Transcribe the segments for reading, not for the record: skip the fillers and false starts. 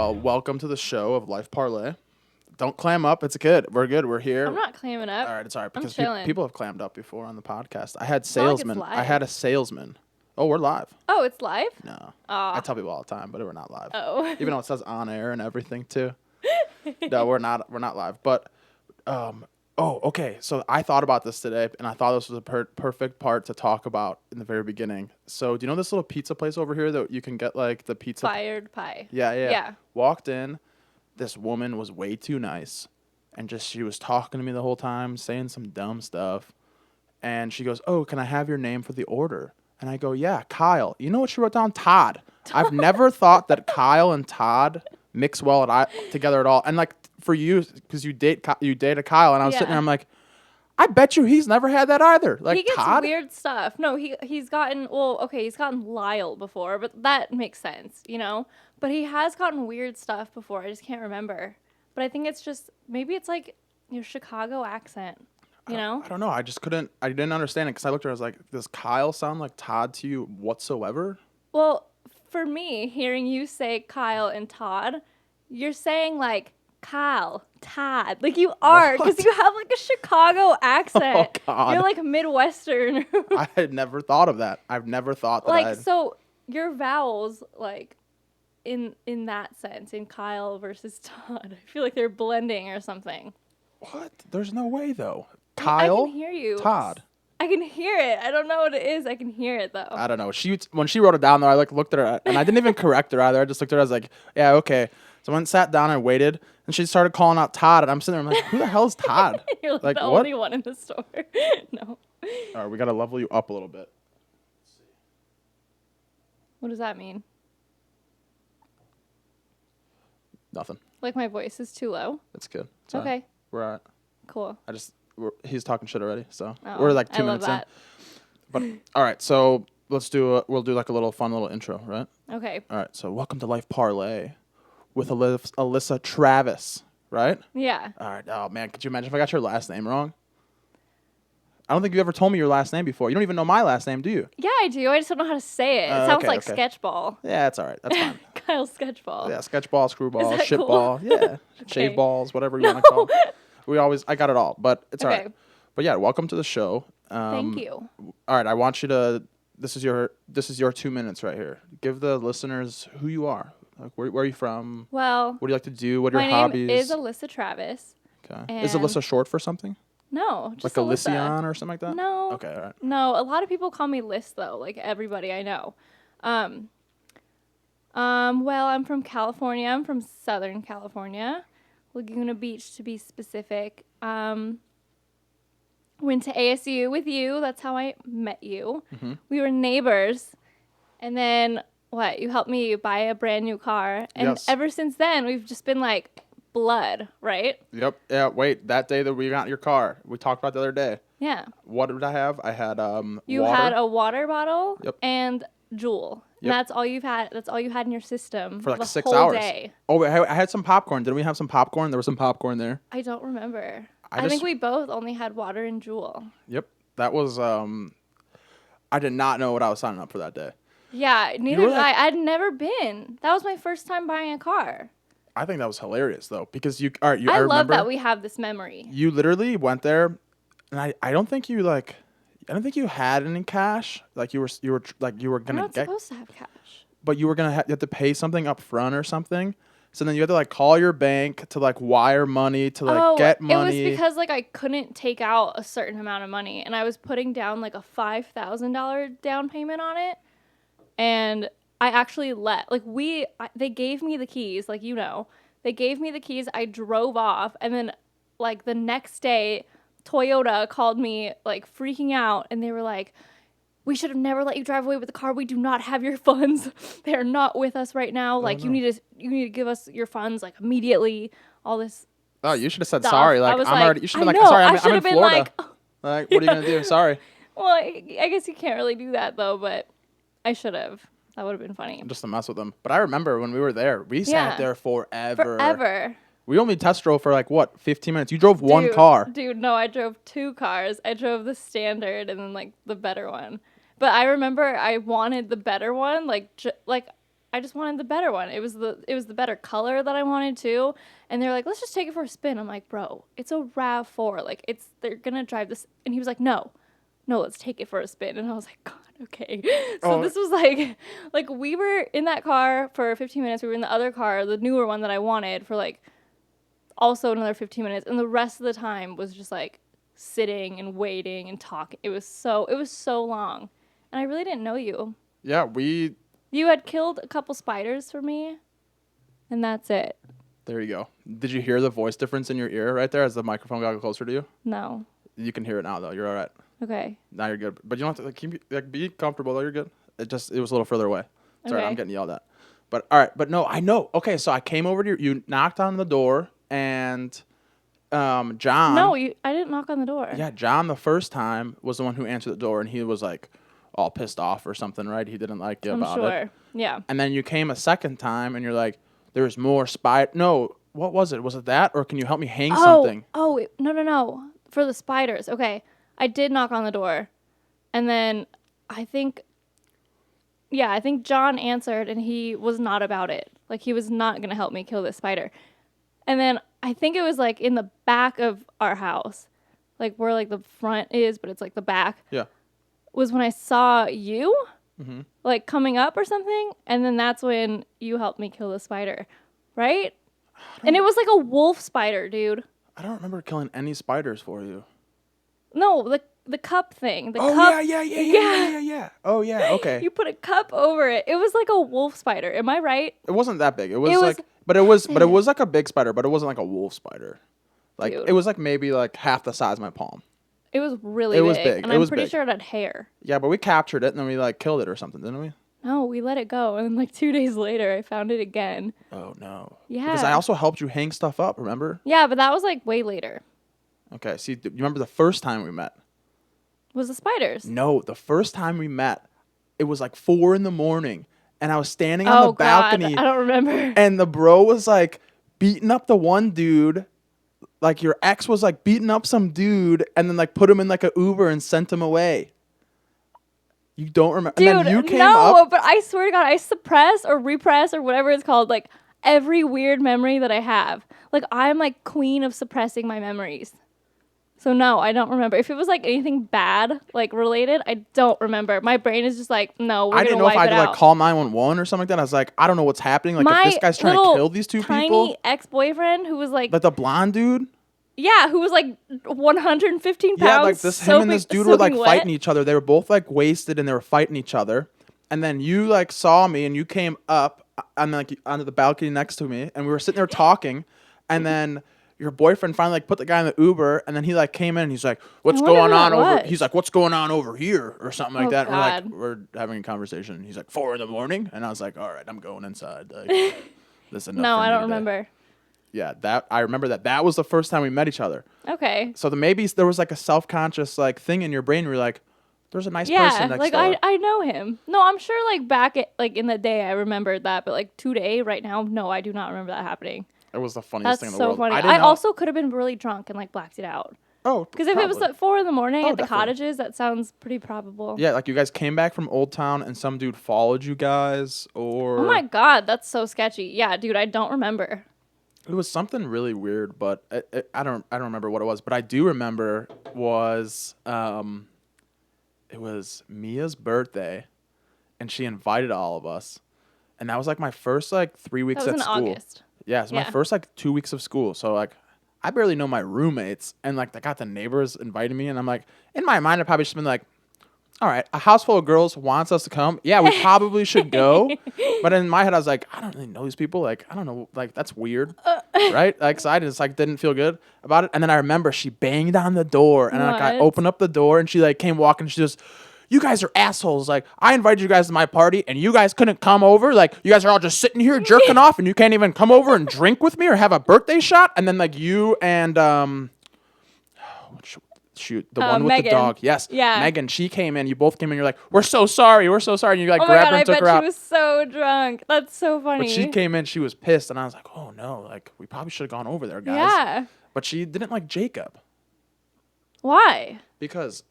Well, welcome to the show of Life Parlay. Don't clam up. It's good. We're good. We're here. I'm not clamming up. All right, it's all right because I'm chilling. people have clammed up before on the podcast. I had It's not like it's salesmen. I live. had a salesman. Oh, we're live. Oh, it's live? No, Aw. I tell people all the time, but we're not live. Oh. Even though it says on air and everything too. No, we're not. We're not live. But, okay. So I thought about this today, and I thought this was a perfect part to talk about in the very beginning. So do you know this little pizza place over here that you can get like the pizza? Fired pie. Yeah. Yeah. Walked in. This woman was way too nice. And she was talking to me the whole time, saying some dumb stuff. And she goes, "Oh, can I have your name for the order?" And I go, "Yeah, Kyle." You know what she wrote down? Todd. I've never thought that Kyle and Todd mix well together at all. And like for you, because you date a Kyle, and I was sitting there, I'm like, I bet you he's never had that either. Like he gets Todd? weird stuff. No, he's gotten he's gotten Lyle before, but that makes sense, you know? But he has gotten weird stuff before. I just can't remember. But I think it's just maybe it's like your Chicago accent, you know? I don't know. I didn't understand it because I looked at her. I was like, does Kyle sound like Todd to you whatsoever? Well, for me, hearing you say Kyle and Todd, you're saying like Kyle, Todd. Like you are, because you have like a Chicago accent. Oh, God. You're like Midwestern. I had never thought of that. I've never thought that. Like, so your vowels, like, in that sense, in Kyle versus Todd, I feel like they're blending or something. What? There's no way, though. I Kyle? can hear you. Todd. I can hear it. I don't know what it is. I can hear it, though. I don't know. When she wrote it down, though, I looked at her, and I didn't even correct her either. I just looked at her. I was like, yeah, okay. So I went and sat down and waited, and she started calling out Todd, and I'm sitting there, I'm like, who the hell is Todd? You're like the what? only one in the store. No. All right, we got to level you up a little bit. What does that mean? Nothing. Like my voice is too low? It's good. It's Okay. all right. We're all right. Cool. He's talking shit already, so Oh, we're like 2 I love minutes that. in. But all right, so we'll do like a little fun little intro, right? Okay. All right, so welcome to Life Parlay with Alyssa Travis, right? Yeah. All right. Oh man, could you imagine if I got your last name wrong? I don't think you ever told me your last name before. You don't even know my last name, do you? Yeah, I do. I just don't know how to say it. It sounds okay, like okay. Sketchball. Yeah, that's all right. That's fine. Kyle Sketchball. Yeah, sketchball, screwball, Is that shitball, cool? yeah, shave balls, whatever you want to call it. I got it all, but it's all Okay. right. But yeah, welcome to the show. Thank you. All right, I want you to. This is your 2 minutes right here. Give the listeners who you are. Like, where are you from? Well, What do you like to do? What are your my hobbies? name is Alyssa Travis. Okay. Is and- Alyssa short for something? No, just Like Alyssa. Alyssion or something like that? No. Okay, all right. No, a lot of people call me Liz though, like everybody I know. Well, I'm from California. I'm from Southern California, Laguna Beach to be specific. Went to ASU with you. That's how I met you. Mm-hmm. We were neighbors, and then what? You helped me buy a brand new car, and Yes. ever since then we've just been like blood, right? Yep. Yeah. Wait. That day that we got your car, we talked about the other day. Yeah. What did I have? I had You water. had a water bottle Yep. and Juul. Yep. And that's all you've had. That's all you had in your system for like the 6 whole hours. day. Oh, I had some popcorn. Didn't we have some popcorn? There was some popcorn there. I don't remember. I just- think we both only had water and Juul. Yep. That was I did not know what I was signing up for that day. Yeah, neither were did like- I. I'd never been. That was my first time buying a car. I think that was hilarious though because I I love remember that we have this memory. you literally went there, and I don't think you had any cash. Like you were We're gonna not get, supposed to have cash. but you were gonna you had to pay something up front or something. So then you had to like call your bank to like wire money to like get money. It was because like I couldn't take out a certain amount of money, and I was putting down like a $5,000 down payment on it, and I actually they gave me the keys, like, you know, they gave me the keys. I drove off, and then like the next day, Toyota called me like freaking out, and they were like, "We should have never let you drive away with the car. We do not have your funds. They are not with us right now. Like, you need to give us your funds like immediately." All this. Oh, you should have said stuff. sorry. I Like was I'm like, already. You should I have been know, like, sorry, I I'm should in have been Florida. like, Like, what are you gonna do? Sorry. well, I guess you can't really do that though, but I should have. That would have been funny. Just to mess with them. But I remember when we were there, we sat Yeah. there forever. Forever. We only test drove for like what, 15 minutes. You drove one Dude, car. Dude, no, I drove 2 cars. I drove the standard and then like the better one. But I remember I wanted the better one, like I just wanted the better one. It was the better color that I wanted too. And they're like, let's just take it for a spin. I'm like, bro, it's a RAV4. Like they're gonna drive this. And he was like, no, let's take it for a spin. And I was like, God, okay. So this was like we were in that car for 15 minutes. We were in the other car, the newer one that I wanted, for like also another 15 minutes. And the rest of the time was just like sitting and waiting and talking. It was so long. And I really didn't know you. Yeah, You had killed a couple spiders for me, and that's it. there you go. Did you hear the voice difference in your ear right there as the microphone got closer to you? No. You can hear it now, though. You're all right. Okay. Now you're good. But you don't have to be comfortable, though. You're good. It was a little further away. Sorry, Okay. I'm getting yelled at. But all right. But no, I know. Okay, so I came over to you knocked on the door, and John. No, I didn't knock on the door. Yeah, John the first time was the one who answered the door, and he was like all pissed off or something, right? He didn't like you I'm about sure. it. Yeah. And then you came a second time, and you're like, "There's more spider." No, what was it? Was it that, or can you help me hang something? No. For the spiders. Okay. I did knock on the door. And then I think John answered, and he was not about it. Like, he was not going to help me kill this spider. And then I think it was like in the back of our house, like where like the front is, but it's like the back. Yeah. Was when I saw you, like coming up or something, and then that's when you helped me kill the spider, right? And it was like a wolf spider, dude. I don't remember killing any spiders for you. No, the cup thing. The Oh cup. yeah. Oh yeah, okay. You put a cup over it. It was like a wolf spider. Am I right? It wasn't that big. It was but it was like a big spider, but it wasn't like a wolf spider. Like Dude. it was like maybe like half the size of my palm. It was really It big. was big. And It I'm was pretty big. sure it had hair. Yeah, but we captured it and then we like killed it or something, didn't we? No, we let it go. And then like 2 days later, I found it again. Oh no. Yeah. Because I also helped you hang stuff up, remember? Yeah, but that was like way later. Okay, see, you remember the first time we met? Was the spiders. No, the first time we met, it was like 4 a.m. and I was standing on the balcony. God, I don't remember. And the bro was like beating up the one dude. Like your ex was like beating up some dude and then like put him in like a Uber and sent him away. You don't remember? Dude, and then you came no, up. but I swear to God, I suppress or repress or whatever it's called, like every weird memory that I have. Like I'm like queen of suppressing my memories. So no, I don't remember. If it was like anything bad, like related, I don't remember. My brain is just like, no, we're I gonna didn't know wipe if I it had to out. like call 911 or something like that. I was like, I don't know what's happening. Like My if this guy's trying to little kill these two tiny people. ex-boyfriend who was like Like the blonde dude. yeah, who was like 115 pounds. Yeah, like him and this dude were like soaking fighting wet. each other. They were both like wasted and they were fighting each other. And then you like saw me and you came up and like onto the balcony next to me and we were sitting there talking. And then your boyfriend finally like put the guy in the Uber and then he like came in and he's like, "What's wonder going who on that over?" was. He's like, "What's going on over here?" or something like Oh, that. And God. we're having a conversation. And he's like, 4 a.m. and I was like, "All right, I'm going inside." Like, this is enough No, for I me don't today. remember. Yeah, I remember that was the first time we met each other. Okay. So maybe there was like a self-conscious like thing in your brain where you're like, there's a nice Yeah, person next like door. I know him. No, I'm sure like back at like in the day I remembered that, but like today, right now, no, I do not remember that happening. It was the funniest That's thing in the so world. funny. didn't I know- also could have been really drunk and like blacked it out. Oh, Because if it was probably. at 4 a.m. Oh, at the definitely. Cottages, that sounds pretty probable. Yeah, like you guys came back from Old Town and some dude followed you guys, or Oh my God, that's so sketchy. Yeah, dude, I don't remember. it was something really weird. But I don't remember what it was. But I do remember was it was Mia's birthday, and she invited all of us, and that was like my first like 3 weeks That was at in school. August. Yeah, it's my Yeah. first like 2 weeks of school. So like I barely know my roommates and like I got the neighbors inviting me and I'm like in my mind I probably just been like, all right, a house full of girls wants us to come. Yeah, we probably should go. But in my head I was like, I don't really know these people. Like, I don't know, like that's weird. Right? Like so I just like didn't feel good about it. And then I remember she banged on the door and like I What? opened up the door and she like came walking, she just, "You guys are assholes. Like, I invited you guys to my party and you guys couldn't come over. Like, you guys are all just sitting here jerking off and you can't even come over and drink with me or have a birthday shot." And then, like, you and, shoot, the one with Megan. the dog. Yes. Yeah. Megan, she came in. You both came in. You're like, "We're so sorry. We're so sorry." And you, like, Oh my grabbed God, her I and took bet her out. she was so drunk. That's so funny. But she came in. She was pissed. And I was like, "Oh, no. Like, we probably should have gone over there, guys." Yeah. But she didn't like Jacob Why? because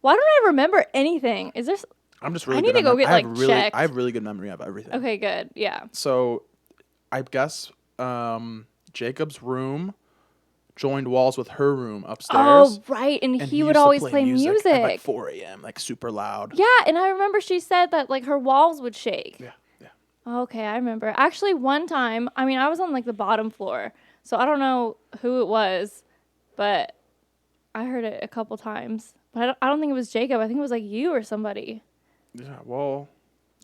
Why don't I remember anything? Is there? I'm just really I good need to at go get, like, checked. I have really good memory of everything. Okay, good. Yeah. So, I guess Jacob's room joined walls with her room upstairs. Oh, right. And he would used to always play music. at like 4 a.m., like super loud. Yeah, and I remember she said that, like, her walls would shake. Yeah, yeah. Okay, I remember. Actually, one time, I mean, I was on, like, the bottom floor, so I don't know who it was, but I heard it a couple times. But I don't think it was Jacob. I think it was, like, you or somebody. Yeah, well.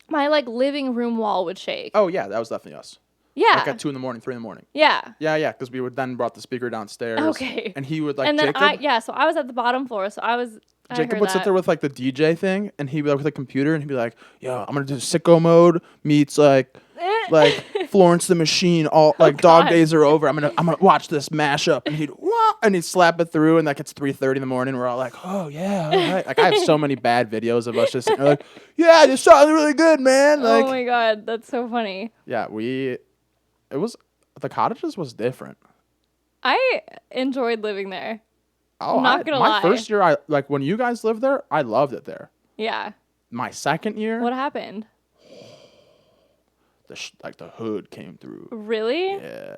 My, like, living room wall would shake. Oh, yeah, that was definitely us. Yeah. Like at 2 a.m, 3 a.m. Yeah. Yeah, because we would then brought the speaker downstairs. Okay. And he would, like, and then Jacob. so I was at the bottom floor, so I Jacob heard would sit there with, like, the DJ thing, and he'd be, like, with the computer, and he'd be like, yo, I'm going to do sicko mode meets, like Florence the Machine, all, like, Dog Days Are Over. I'm gonna watch this mashup. And he'd slap it through, and, like, it's 3:30 in the morning. We're all like, oh, yeah, all right. Like, I have so many bad videos of us just sitting there like, yeah, this song's really good, man. Like, oh, my God. That's so funny. Yeah, the Cottages was different. I enjoyed living there. Oh, I'm not gonna lie. My first year, when you guys lived there, I loved it there. Yeah. My second year, What happened? the hood came through. Really? Yeah,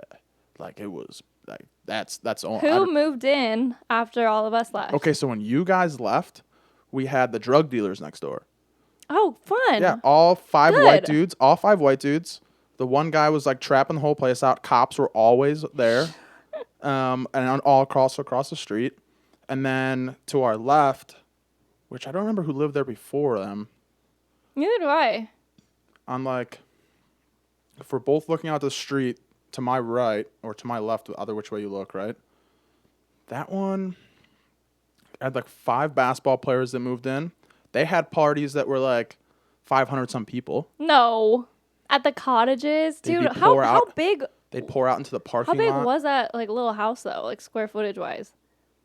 like it was like that's all. Who moved in after all of us left? Okay, so when you guys left, we had the drug dealers next door. Oh, fun. Yeah, all five Good. white dudes. All 5 white dudes. The one guy was like trapping the whole place out. Cops were always there, and all across the street. And then to our left, which I don't remember who lived there before them. Neither do I. I'm like, if we're both looking out the street to my right or to my left, either which way you look, right? That one had like 5 basketball players that moved in. They had parties that were like 500 some people. No. At the Cottages? Dude, how big? They'd pour out into the parking lot. How big was that like little house though, like square footage wise?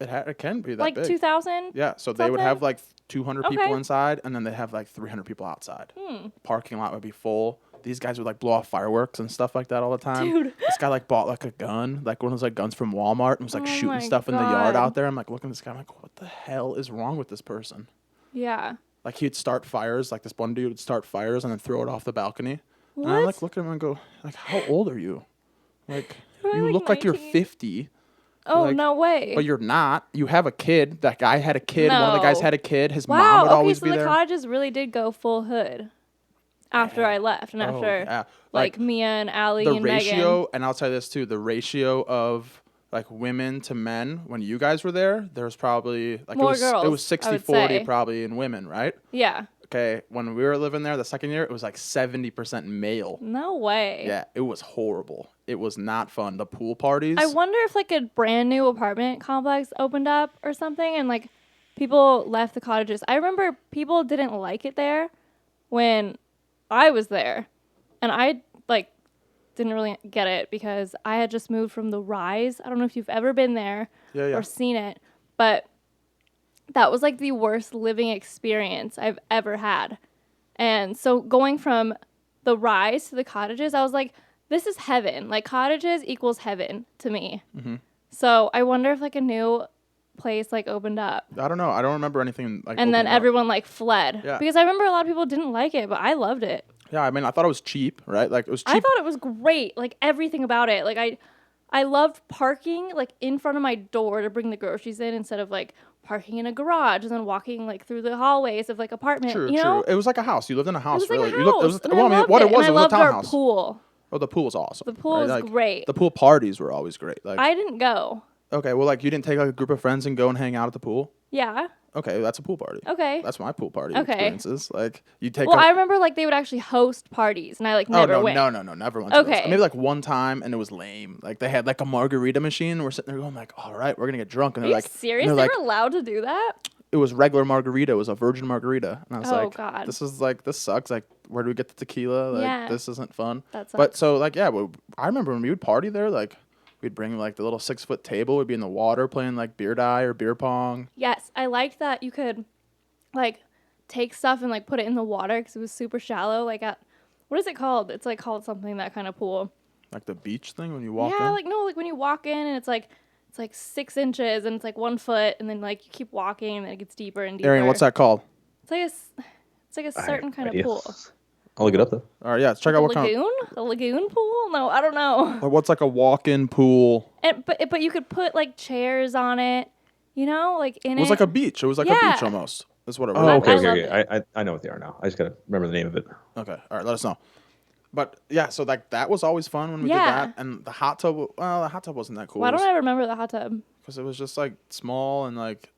It can be that like big. Like 2,000? Yeah, so they would have like 200 people inside, and then they'd have like 300 people outside. Parking lot would be full. These guys would like blow off fireworks and stuff like that all the time. Dude. This guy like bought like a gun, like one of those like guns from Walmart, and was like shooting stuff in the yard out there. I'm like looking at this guy, I'm like, what the hell is wrong with this person? Yeah. Like he'd start fires, like this one dude would start fires and then throw it off the balcony. What? And I like look at him and go, like, how old are you? Like, you look 19? like you're 50. Oh, like, no way. But you're not. You have a kid. That guy had a kid. No. One of the guys had a kid. His mom would always be there. So the Cottages really did go full hood after I left and after like Mia and Allie and ratio, Megan. And I'll tell you this too, the ratio of like women to men when you guys were there was probably like More girls, it was 60-40 probably in women, right? Yeah. Okay, when we were living there the second year, it was like 70% male. No way. Yeah, it was horrible. It was not fun. The pool parties. I wonder if like a brand new apartment complex opened up or something and like people left the Cottages. I remember people didn't like it there when I was there. And I like didn't really get it because I had just moved from the Rise. I don't know if you've ever been there or seen it, but that was like the worst living experience I've ever had. And so going from the Rise to the Cottages, I was like, this is heaven. Like Cottages equals heaven to me. Mm-hmm. So I wonder if like a new place like opened up. I don't know. I don't remember anything like. And then everyone like fled. Yeah. Because I remember a lot of people didn't like it, but I loved it. Yeah, I mean, I thought it was cheap, right? Like it was cheap. I thought it was great. Like everything about it. Like I loved parking like in front of my door to bring the groceries in instead of like parking in a garage and then walking like through the hallways of like apartment. True, you know? It was like a house. You lived in a house, it was really. Like a house. It was and I was a townhouse. Pool. Oh, the pool was awesome. The pool was like, great. The pool parties were always great. Like I didn't go. Okay, well, like you didn't take like a group of friends and go and hang out at the pool? Yeah. Okay, that's a pool party. Okay. That's my pool party experiences. Like you take. Well, I remember like they would actually host parties, and I like never went. No, never went. To Okay. those. Maybe like one time, and it was lame. Like they had like a margarita machine. And we're sitting there going like, all right, we're gonna get drunk, and Are they're you like, serious? They're They like, were allowed to do that? It was regular margarita. It was a virgin margarita, and I was like, God. this sucks. Like, where do we get the tequila? Like, this isn't fun. That sucks. But so like, yeah, I remember when we would party there, like. We'd bring like the little 6-foot table. We'd be in the water playing like beer die or beer pong. Yes, I liked that you could like take stuff and like put it in the water because it was super shallow. Like at what is it called? It's like called something, that kind of pool. Like the beach thing when you walk in. Yeah, like no, like when you walk in and it's like 6 inches and it's like 1 foot and then like you keep walking and then it gets deeper and deeper. Arian, what's that called? It's like It's like a I have certain no kind of idea. pool. I'll look it up though. All right, yeah. Let's check Like out a what kind. lagoon? A lagoon pool? No, I don't know. Or what's like a walk-in pool? But you could put like chairs on it, you know, like in It was like a beach. It was like a beach Yeah. almost. That's what it Oh, was. okay, I okay, loved okay. it. I know what they are now. I just gotta remember the name of it. Okay. All right. Let us know. But yeah, so like that was always fun when we did Yeah. that. And the hot tub. Well, the hot tub wasn't that cool. Why don't I remember the hot tub? Because it was just like small and like.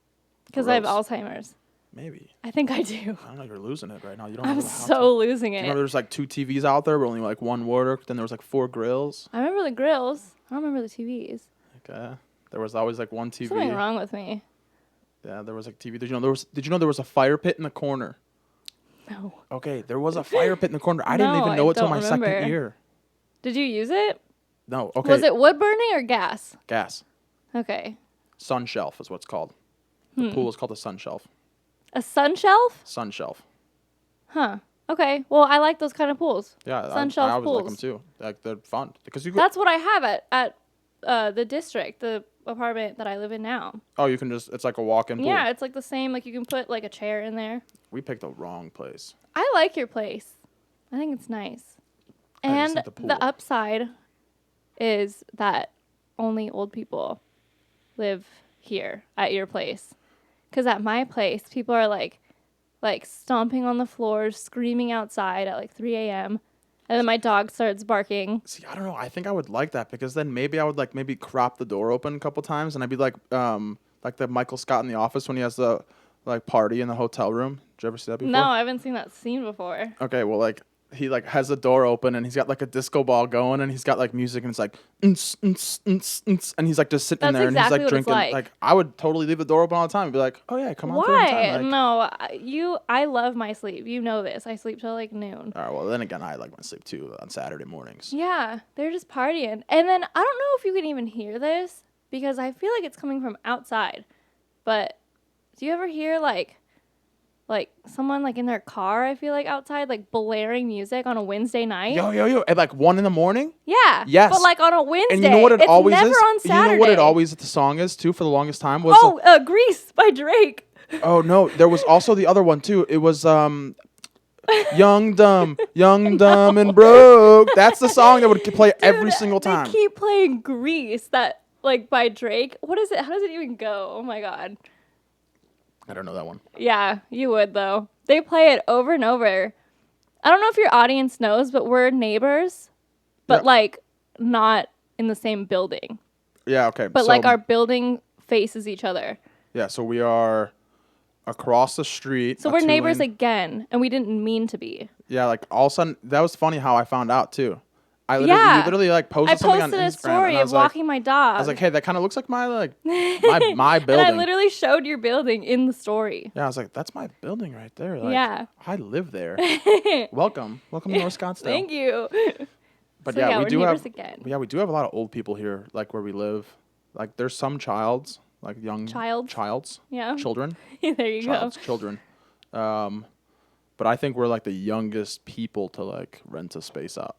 Because I have gross. Alzheimer's. Maybe. I think I do. I don't know. You're losing it right now. You don't. I'm remember the hot so tub. losing Do you it. remember there's like 2 TVs out there, but only like one worked. Then there was like 4 grills. I remember the grills. I don't remember the TVs. Okay. There was always like one TV. Something wrong with me. Yeah, there was like TV. Did you know there was a fire pit in the corner? No. Okay, there was a fire pit in the corner. I didn't No, even I know it till don't my remember. second year. Did you use it? No. Okay. Was it wood burning or gas? Gas? Okay. Sun shelf is what it's called. The pool is called a sun shelf. A sun shelf? Sun shelf. Huh. Okay. Well, I like those kind of pools. Yeah, Sun I shelf always like them pools. too. Like they're fun because you. Go, That's what I have at the district, the apartment that I live in now. oh, you can just. It's like a walk-in pool. Yeah, it's like the same. Like you can put like a chair in there. We picked the wrong place. I like your place. I think it's nice. I just And think the pool. the upside is that only old people live here at your place. Because at my place, people are like stomping on the floors, screaming outside at like 3 a.m. And then my dog starts barking. See, I don't know. I think I would like that because then maybe I would like maybe crop the door open a couple times and I'd be like the Michael Scott in The Office when he has the like party in the hotel room. Did you ever see that before? No, I haven't seen that scene before. Okay, well, like he like has the door open and he's got like a disco ball going and he's got like music and it's like and he's like just sitting That's there and he's exactly like what it's drinking. like. I would totally leave the door open all the time and be like, oh yeah, come on through Why? anytime. Like, No, I love my sleep. You know this. I sleep till like noon. all right, well then again, I like my sleep too on Saturday mornings. Yeah, they're just partying. And then I don't know if you can even hear this because I feel like it's coming from outside. But do you ever hear like someone like in their car, I feel like outside, like blaring music on a Wednesday night? Yo, at like 1 a.m? Yeah. Yes. But like on a Wednesday. And you know what it it's always never is? on Saturday. You know what it always the song is too for the longest time was Grease by Drake. oh no, there was also the other one too. It was young dumb and broke. That's the song that would play every single time. They keep playing Grease that like by Drake. What is it? How does it even go? Oh my god. I don't know that one. Yeah, you would though. They play it over and over. I don't know if your audience knows, but we're neighbors, but Yeah. like not in the same building. Yeah, okay. But so, like our building faces each other. yeah, so we are across the street. So a we're neighbors two-lane- again, and we didn't mean to be. Yeah, like all of a sudden that was funny how I found out too. You literally like I posted something on posted a Instagram story and I of was like, walking my dog. I was like, hey, that kind of looks like my my building. And I literally showed your building in the story. Yeah, I was like, that's my building right there. Like, Yeah. I live there. Welcome to North Scottsdale. Thank you. But So, yeah, yeah, we we're do neighbors have again. yeah, we do have a lot of old people here, like where we live. Like there's some childs, like young childs, Yeah. children, There you childs, children. But I think we're like the youngest people to like rent a space out.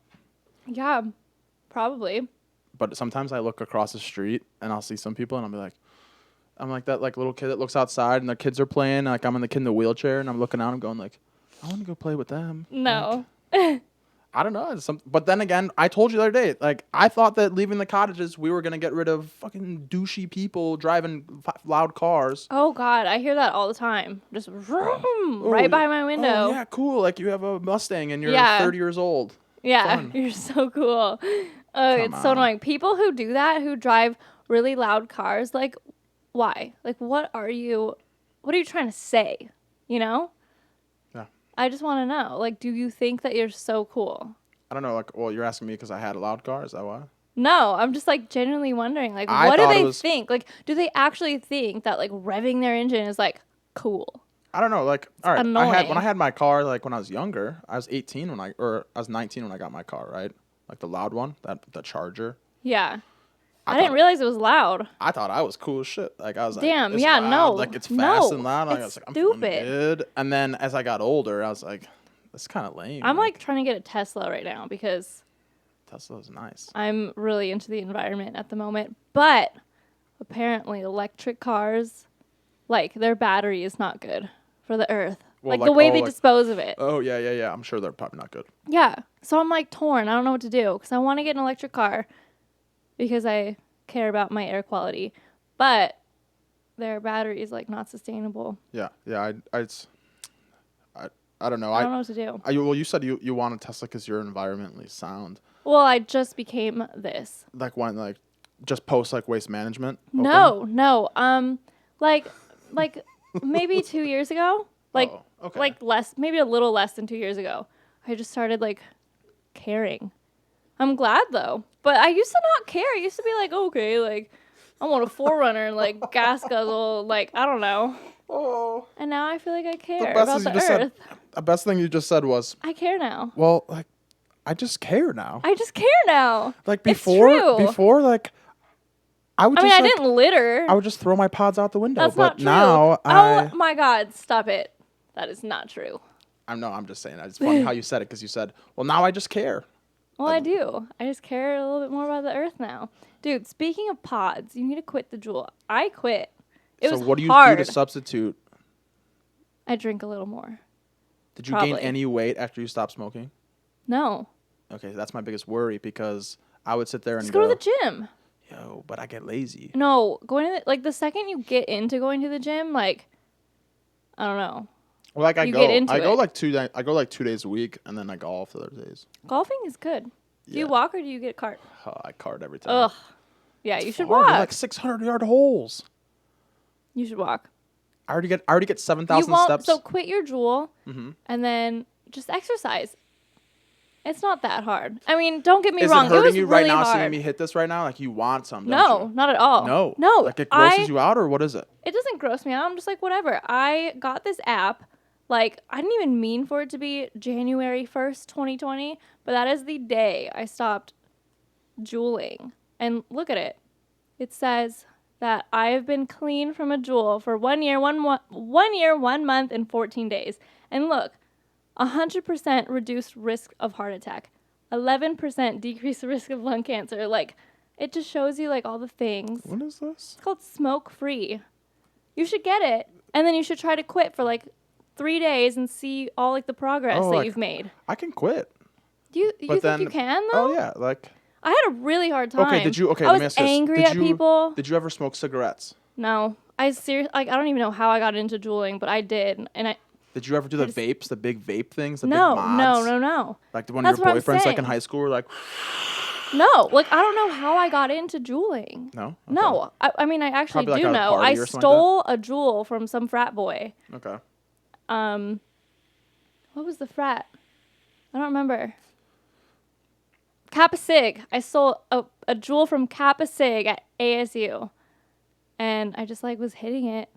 go. Yeah, probably. But sometimes I look across the street and I'll see some people and I'll be like, I'm like that like little kid that looks outside and the kids are playing. Like I'm in the kid in the wheelchair and I'm looking out and going like, I want to go play with them. No. Like, I don't know. But then again, I told you the other day, like I thought that leaving the cottages, we were gonna get rid of fucking douchey people driving loud cars. Oh God, I hear that all the time. Just vroom, right by my window. Oh, yeah, cool. Like you have a Mustang and you're Yeah. 30 years old. Yeah, Fun. you're so cool. Oh, Come it's so on. annoying. People who do that, who drive really loud cars, like, why? Like, what are you trying to say? You know? Yeah. I just want to know. Like, do you think that you're so cool? I don't know. Like, well, you're asking me because I had a loud car. Is that why? No, I'm just like genuinely wondering. Like, I what do thought it they was- think? Like, do they actually think that like revving their engine is like cool? I don't know. Like, all right. annoying. When I had my car, like when I was younger, I was 18 I was 19 when I got my car, right? Like the loud one, the Charger. Yeah. I thought- didn't realize it was loud. I thought I was cool as shit. Like I was like, Damn, it's yeah, loud, no, like it's no, fast and loud. Like, I it's was like, I'm feeling stupid. good. And then as I got older, I was like, that's kind of lame. I'm like trying to get a Tesla right now because Tesla's nice. I'm really into the environment at the moment. But apparently electric cars, like their battery is not good for the earth. Well, like the way they like, dispose of it. oh, yeah. I'm sure they're probably not good. Yeah. So I'm like torn. I don't know what to do because I want to get an electric car because I care about my air quality, but their battery is like not sustainable. Yeah. I don't know. I don't know what to do. Well, you said you want a Tesla because you're environmentally sound. Well, I just became this. Like when like just post like waste management. open? No. Like maybe 2 years ago. Like Oh, okay. like less, maybe a little less than 2 years ago. I just started like caring. I'm glad though. But I used to not care. I used to be like, okay, like I want a Forerunner and like gas guzzle, like I don't know. Oh. And now I feel like I care best about is the you just earth. The best thing you just said was, I care now. well, like I just care now. I just care now. Like It's before, true. like I would I just mean, I like, didn't litter. I would just throw my pods out the window. That's but not true. now Oh my God, stop it. That is not true. I'm just saying. It's funny how you said it because you said, well, now I just care. Well, I do. I just care a little bit more about the earth now. Dude, speaking of pods, you need to quit the Juul. I quit. It was what do you hard. do to substitute? I drink a little more. Did you gain Probably. any weight after you stopped smoking? No. Okay, that's my biggest worry because I would sit there and Just go to the gym. yo, but I get lazy. No, going to the second you get into going to the gym, like, I don't know. Well, like You get into I go it. like 2 days a week, and then I golf the other days. Golfing is good. Do you Yeah. walk or do you get a cart? Oh, I card every time. Ugh. Yeah, you should Far, they're walk. like 600-yard holes. You should walk. I already get You 7,000 won't. steps. So quit your Juul Mhm. and then just exercise. It's not that hard. I mean, don't get me Is wrong. it hurting was you really right now hard. seeing me hit this right now? Like you want some, don't No, you? not at all. No. No. Like it grosses you out, or what is it? It doesn't gross me out. I'm just like, whatever. I got this app. Like, I didn't even mean for it to be January 1st, 2020, but that is the day I stopped Juuling. And look at it. It says that I have been clean from a Juul for 1 year, 1 month, and 14 days. And look, 100% reduced risk of heart attack, 11% decreased risk of lung cancer. Like, it just shows you, like, all the things. What is this? It's called Smoke Free. You should get it, and then you should try to quit for, like, 3 days and see all, like, the progress Oh, that like- you've made. I can quit. Do you But think you can, though? Oh yeah, like I had a really hard time. okay. Did you? Okay, I let was me ask you this. angry Did at you- people. Did you ever smoke cigarettes? No. I seriously, like, I don't even know how I got into Juuling, but I did. And Did you ever do the vapes, the big vape things, the no, big mods? no. Like the one That's of your what I'm boyfriends, like in saying. high school, were like, No, like, I don't know how I got into Juuling. no, Okay. No, I mean, I actually Probably, like, do at a know. party I or something like stole a Juul from some frat boy. Okay. What was the frat? I don't remember. Kappa Sig. I stole a Juul from Kappa Sig at ASU. And I just, like, was hitting it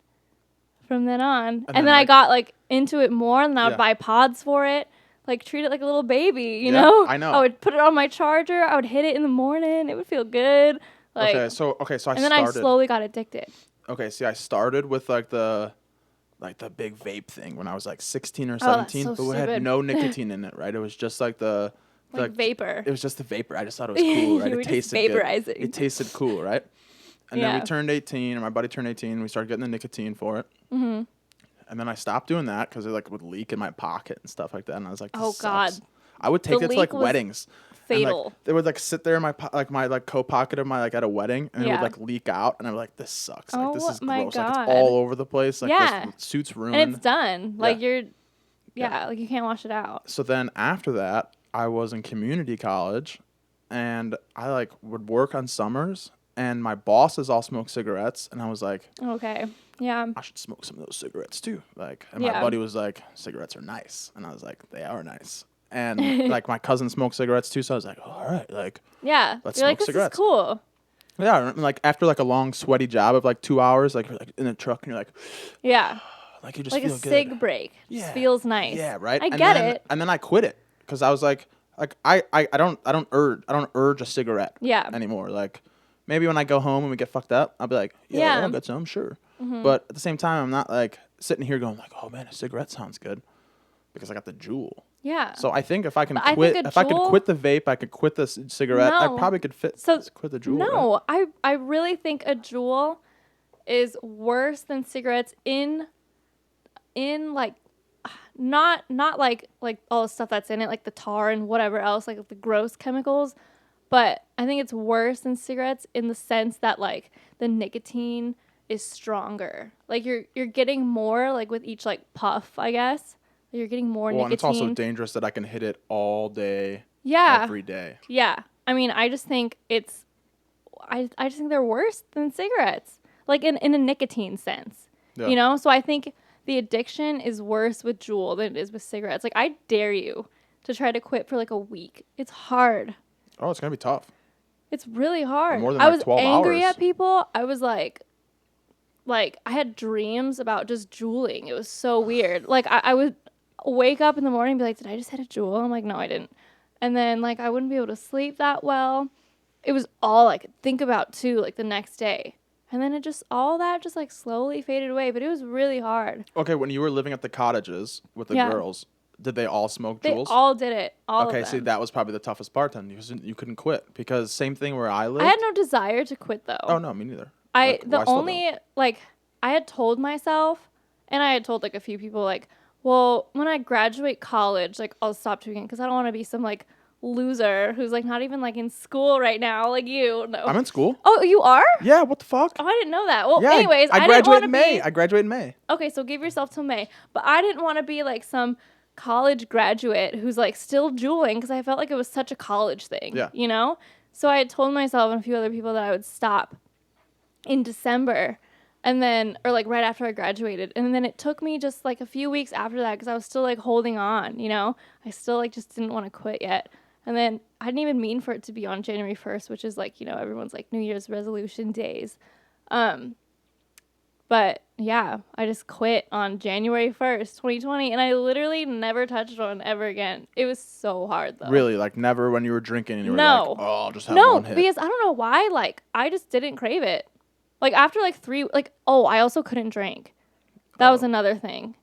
from then on. And then I like- got, like, into it more, and then I would Yeah. buy pods for it. Like, treat it like a little baby, you Yeah, know? I know. I would put it on my charger. I would hit it in the morning. It would feel good. Like, okay, so I and then I started. slowly got addicted. Okay, see, I started with like the big vape thing when I was like 16 or that's 17, so but it had stupid. no nicotine in it, right? It was just like the Like vapor. It was just the vapor. I just thought it was cool, right? You were It just tasted good. vaporizing. It tasted cool, right? And then Yeah. we turned 18, or my buddy turned 18. We started getting the nicotine for it. Mm-hmm. And then I stopped doing that because it like would leak in my pocket and stuff like that. And I was like, this Oh, God. sucks. I would take The it to like leak was weddings. And, fatal. like, they would like sit there in my my coat pocket of my like at a wedding, and it Yeah. would like leak out, and I'm like, this sucks. Like this Oh is my gross. Like God. it's all over the place. Like Yeah. this suit's ruined. And it's done. Like, Yeah. yeah, like, you can't wash it out. So then after that, I was in community college, and I like would work on summers, and my bosses all smoked cigarettes, and I was like, Okay. Yeah. I should smoke some of those cigarettes too. Like, and Yeah. my buddy was like, cigarettes are nice, and I was like, they are nice. And like my cousin smoked cigarettes too, so I was like, all right, like Yeah. Let's You're like, smoke this cigarettes. is cool. yeah, and, like after like a long sweaty job of like 2 hours, like you're like in a truck, and you're like, Yeah. like you just Like feel a good. sig break. Yeah. Just feels nice. Yeah, right. I and get then, it. And then I quit it because I was like I don't urge a cigarette. Yeah. Anymore. Like maybe when I go home and we get fucked up, I'll be like, yeah, I'll get some, sure. But at the same time, I'm not like sitting here going like, oh man, a cigarette sounds good because I got the Juul. Yeah. So I think if I can But I quit, think a if I could Juul- quit the vape, I could quit the cigarette. No. I probably could quit the Juul. right? No, I really think a Juul is worse than cigarettes in like not like all the stuff that's in it, like the tar and whatever else, like the gross chemicals. But I think it's worse than cigarettes in the sense that like the nicotine is stronger. Like you're getting more like with each like puff, I guess. You're getting more Well, nicotine. and it's also dangerous that I can hit it all day, yeah, every day. Yeah. I mean, I just think I just think they're worse than cigarettes, like in a nicotine sense, Yeah. you know? So I think the addiction is worse with Juul than it is with cigarettes. Like, I dare you to try to quit for like a week. It's hard. Oh, it's going to be tough. It's really hard. more than I like was 12 angry hours. at people. I was like I had dreams about just Juuling. It was so weird. Like, I would wake up in the morning and be like, did I just hit a Juul? I'm like, no, I didn't. And then, like, I wouldn't be able to sleep that well. It was all I could think about, too, like, the next day. And then all that just, like, slowly faded away. But it was really hard. Okay, when you were living at the cottages with the Yeah. girls, did they all smoke They Juuls? all did it. All Okay, of them. see, that was probably the toughest part then. You couldn't quit. Because same thing where I lived. I had no desire to quit, though. Oh, no, me neither. Like, The why still only, like, I had told myself, and I had told, like, a few people, like, well, when I graduate college, like, I'll stop drinking because I don't want to be some, like, loser who's, like, not even, like, in school right now, like you. No. I'm in school. Oh, you are? Yeah, what the fuck? Oh, I didn't know that. Well, Yeah, anyways, I didn't graduate want to in May. be... I graduate in May. Okay, so give yourself till May. But I didn't want to be, like, some college graduate who's, like, still Juuling because I felt like it was such a college thing, Yeah. you know? So I had told myself and a few other people that I would stop in December. And then, or like right after I graduated. And then it took me just like a few weeks after that because I was still like holding on, you know? I still like just didn't want to quit yet. And then I didn't even mean for it to be on January 1st, which is like, you know, everyone's like New Year's resolution days. But yeah, I just quit on January 1st, 2020. And I literally never touched one ever again. It was so hard though. Really? Like never when you were drinking and you were No. like, oh, I'll just have No, one hit. because I don't know why. Like, I just didn't crave it. Like, after, like, I also couldn't drink. That was another thing.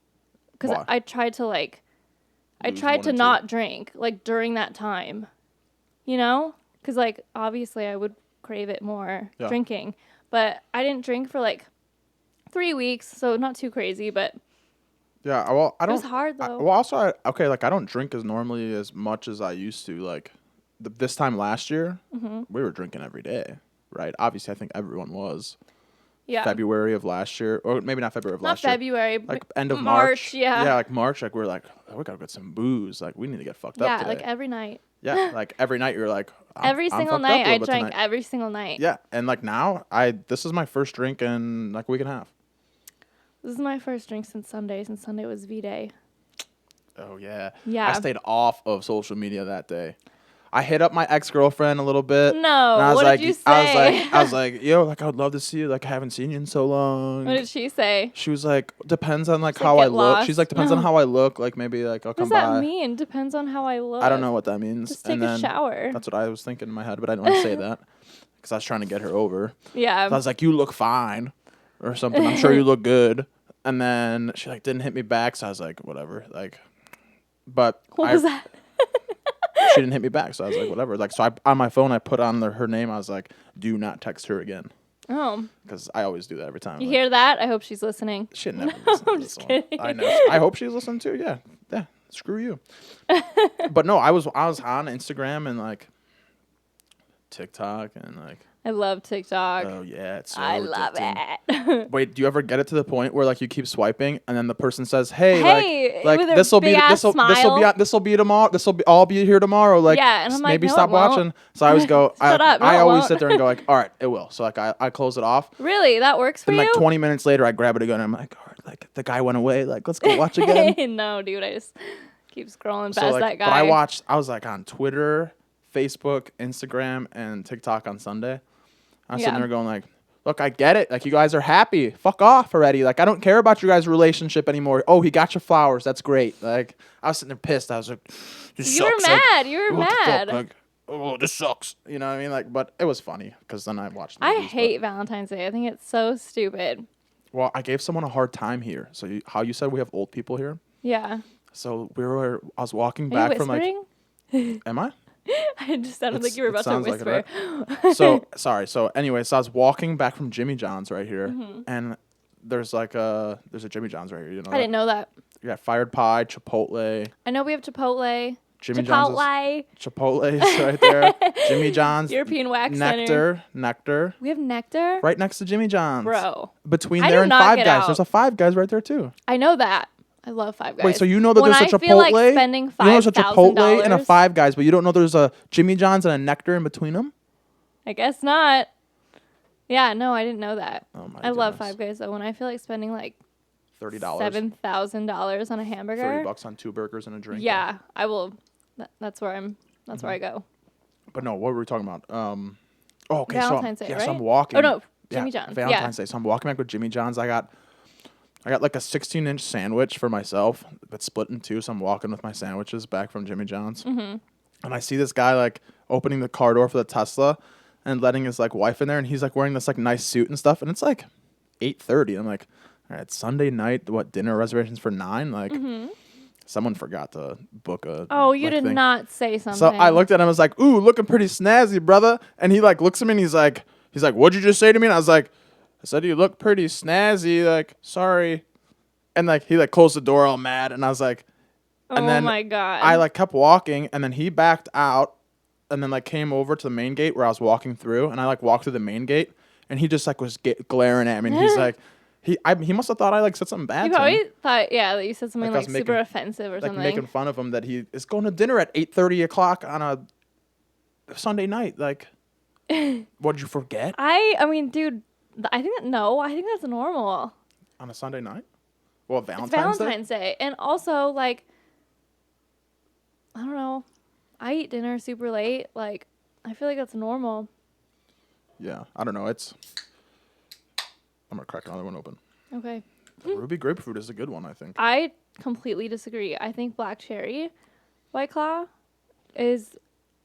Because Why? I tried to, like, I Lose tried one to or two. not drink, like, during that time. You know? Because, like, obviously I would crave it more drinking. But I didn't drink for, like, 3 weeks, so not too crazy, but Yeah, well, I it don't. was hard, though. Well, also, like I don't drink as normally as much as I used to. Like, this time last year, Mm-hmm. we were drinking every day, right? Obviously, I think everyone was. Yeah. February of last year, or maybe not February of Not last year. February, Like but end of March, yeah. Yeah, like March, like we're like, oh, we gotta get some booze. Like we need to get fucked up Yeah, today. like every night. Yeah, like every night you're like, Every I'm single fucked up night a I little bit drank tonight. every single night. Yeah, and like now, this is my first drink in like a week and a half. This is my first drink since Sunday was V-Day. Oh yeah. Yeah. I stayed off of social media that day. I hit up my ex-girlfriend a little bit. No, and I was what like, did you say? I was like, yo, like I would love to see you. Like I haven't seen you in so long. What did she say? She was like, depends on like She's how like, I "Get look. She's lost." like, depends on how I look. Like maybe like I'll What come does that by. mean? Depends on how I look. I don't know what that means. Just take and a then shower. That's what I was thinking in my head, but I didn't want to say that because I was trying to get her over. Yeah. So I was like, you look fine or something. I'm sure you look good. And then she like didn't hit me back, so I was like, whatever. Like, but What was that? she didn't hit me back, so I was like, whatever. Like, so I on my phone I put on her name. I was like, do not text her again Oh. because I always do that every time. You Like, hear that? I hope she's listening. she never listens to I'm this just one. kidding. I know. I hope she's listening too. Yeah. Yeah. Screw you. But no, I was on Instagram and like TikTok and like. I love TikTok. Oh yeah, it's so I love addicting. it. Wait, do you ever get it to the point where like you keep swiping and then the person says, "Hey, Hey," like with a this will be big-ass smile. this will be tomorrow. This will be all be here tomorrow." Like, Yeah, and I'm like, maybe "No, stop it won't." watching. So I always go. Shut up, no, I it always won't. sit there and go like, "All right, it will." So like I close it off. Really? That works for And like you? 20 minutes later, I grab it again. And I'm like, all right, like the guy went away. Like let's go watch again. No, dude. I just keep scrolling So past like, that guy. but I was like on Twitter, Facebook, Instagram, and TikTok on Sunday. I was sitting Yeah. there going like, look, I get it. Like you guys are happy. Fuck off already. Like I don't care about your guys' relationship anymore. Oh, he got you flowers. That's great. Like I was sitting there pissed. I was like, this You were sucks. Like, mad. You were what the fuck? mad. Like, oh, this sucks. You know what I mean? Like, but it was funny because then I watched. The I movies, hate Valentine's Day. I think it's so stupid. But, well, I gave someone a hard time here. So how you said we have old people here? Yeah. So I was walking Are back you from like. whispering? Am I? It just sounded like It's- you were it about to sounds like it, whisper. So sorry. So anyway, so I was walking back from Jimmy John's right here, Mm-hmm. and there's a Jimmy John's right here. You know I didn't know that. You got Fired Pie, Chipotle. I know we have Chipotle. Jimmy John's. Chipotle. Chipotle is right there. Jimmy John's. European Wax Center. Nectar. We have Nectar? Right next to Jimmy John's. Bro. Between I there do and not Five get Guys. out. There's a Five Guys right there too. I know that. I love Five Guys. Wait, so you know that when there's a I feel Chipotle? like spending You know there's a Chipotle and a $5,000. Five Guys, but you don't know there's a Jimmy John's and a Nectar in between them? I guess not. Yeah, no, I didn't know that. Oh my I love goodness. Five Guys though. When I feel like spending like $30. $7,000 on a hamburger. $30 on 2 burgers and a drink. Yeah, I will. That's where I'm. That's Mm-hmm. were I go. But no, what were we talking about? Okay, Valentine's so Day, yeah, right? so I'm walking. Oh no, Yeah, Jimmy John's. Valentine's Day. So I'm walking back with Jimmy John's. I got like a 16-inch sandwich for myself, but split in two. So I'm walking with my sandwiches back from Jimmy John's, and I see this guy like opening the car door for the Tesla and letting his like wife in there, and he's like wearing this like nice suit and stuff, and it's like 8:30. I'm like, all right, it's Sunday night. What, dinner reservations for 9? Like, someone forgot to book a. Oh, you like, did thing. not say something. So I looked at him. I was like, "Ooh, looking pretty snazzy, brother." And he like looks at me and he's like, "What'd you just say to me?" And I was like, "I said you look pretty snazzy. Like, sorry." And like he like closed the door all mad, and I was like, and oh then my god. I like kept walking, and then he backed out, and then like came over to the main gate where I was walking through, and I like walked through the main gate, and he just like was glaring at me, and he's like, he must have thought I like said something bad You to him. probably thought, yeah, that you said something Like I like was super making- offensive or Like something. making fun of him that he is going to dinner at 8:30 o'clock on a Sunday night. Like, what did you forget I mean, dude, I think that's normal. on a Sunday night? Well, It's Valentine's Day. Valentine's Day. And also, like, I don't know. I eat dinner super late. Like, I feel like that's normal. Yeah, I don't know. I'm gonna crack another one open. Okay. The ruby grapefruit is a good one, I think. I completely disagree. I think black cherry White Claw is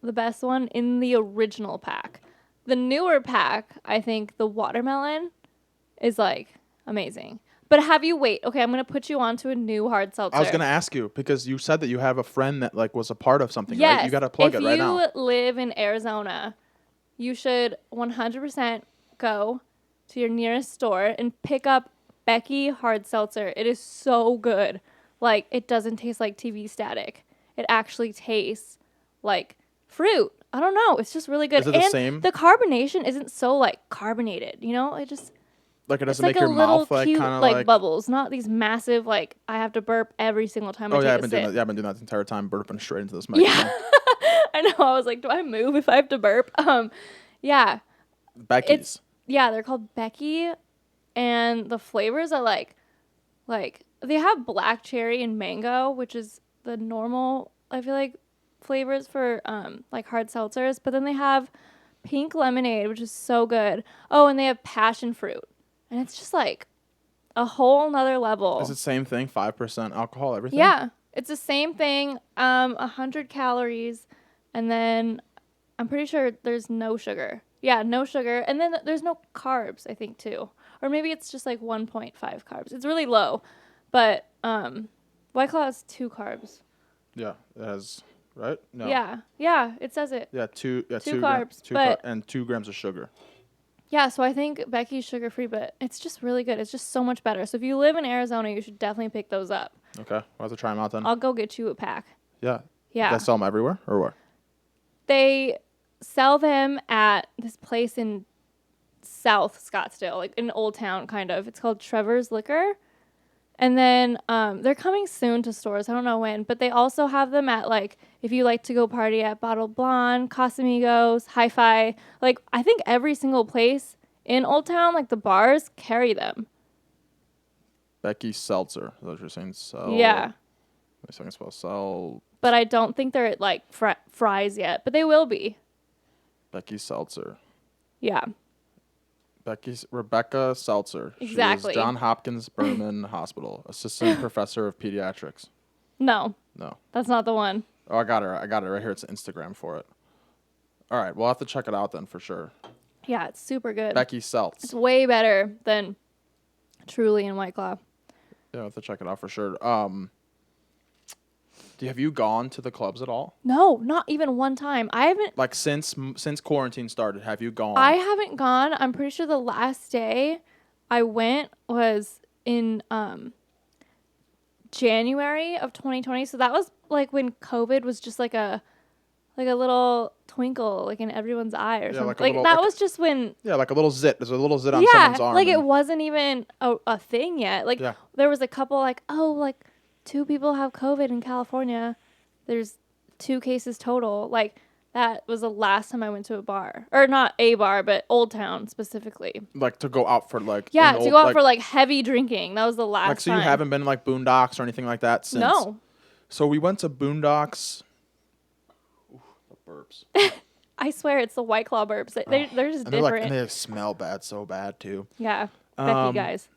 the best one in the original pack. The newer pack, I think the watermelon is like amazing. But okay, I'm going to put you onto a new hard seltzer. I was gonna ask you because you said that you have a friend that like was a part of something, Yes. right? You gotta plug it right now. If you live in Arizona, you should 100% go to your nearest store and pick up Becky Hard Seltzer. It is so good. Like, it doesn't taste like TV static. It actually tastes like fruit. I don't know. It's just really good. Is it the and same? the carbonation isn't so like carbonated. You know, it just Like it it's doesn't like make a your little mouth like cute kind of like bubbles, not these massive like I have to burp every single time I Oh take yeah, a I've been doing sip. that. Yeah, I've been doing that the entire time, burping straight into this microphone. Yeah. I know. I was like, do I move if I have to burp? Yeah. Becky's. They're called Becky, and the flavors are like they have black cherry and mango, which is the normal, I feel like, flavors for like hard seltzers, but then they have pink lemonade, which is so good. Oh, and they have passion fruit. And it's just like a whole nother level. Is it same thing? 5% alcohol, everything. Yeah, it's the same thing. 100 calories, and then I'm pretty sure there's no sugar. Yeah, no sugar, and then there's no carbs, I think, too, or maybe it's just like 1.5 carbs. It's really low, but White Claw has 2 carbs. Yeah, it has right. No. Yeah, it says it. Yeah, two. Yeah, 2 carbs, and 2 grams of sugar. Yeah, so I think Becky's sugar-free, but it's just really good. It's just so much better. So if you live in Arizona, you should definitely pick those up. Okay, we'll have to try them out then. I'll go get you a pack. Yeah. Yeah. They sell them everywhere or where? They sell them at this place in South Scottsdale, like in Old Town, kind of. It's called Trevor's Liquor. And then they're coming soon to stores. I don't know when. But they also have them at, like, if you like to go party at Bottled Blonde, Casamigos, Hi-Fi. Like, I think every single place in Old Town, like the bars, carry them. Becky Seltzer. Is that what you're saying? Yeah. I can spell sell. But I don't think they're at, like, Fries yet. But they will be. Becky Seltzer. Yeah. Rebecca Seltzer. Exactly. She is John Hopkins Berman Hospital, assistant professor of pediatrics. No, No. that's not the one. Oh, I got it right here. It's an Instagram for it. All right, we'll have to check it out then for sure. Yeah, it's super good. Becky Seltz. It's way better than Truly and White Claw. Yeah, we'll have to check it out for sure. Have you gone to the clubs at all? No, not even one time. I haven't. Like since quarantine started, have you gone? I haven't gone. I'm pretty sure the last day I went was in January of 2020. So that was like when COVID was just like a little twinkle like in everyone's eye or something. like a Like little- that like- was just when Yeah, like a little zit. There's a little zit on someone's arm. like it and- wasn't even a thing yet. Like Yeah. there was a couple like, oh, like 2 people have COVID in California. There's 2 cases total. Like that was the last time I went to a bar. Or not a bar, but Old Town specifically. like to go out for like Yeah, an to old- go out like- for like heavy drinking. That was the last like so time. you haven't been like Boondocks or anything like that since. No. So we went to Boondocks. Ooh, the burps. I swear it's the White Claw burps. They're just And they're like, different. and they smell bad, so bad too. Yeah. Becky guys.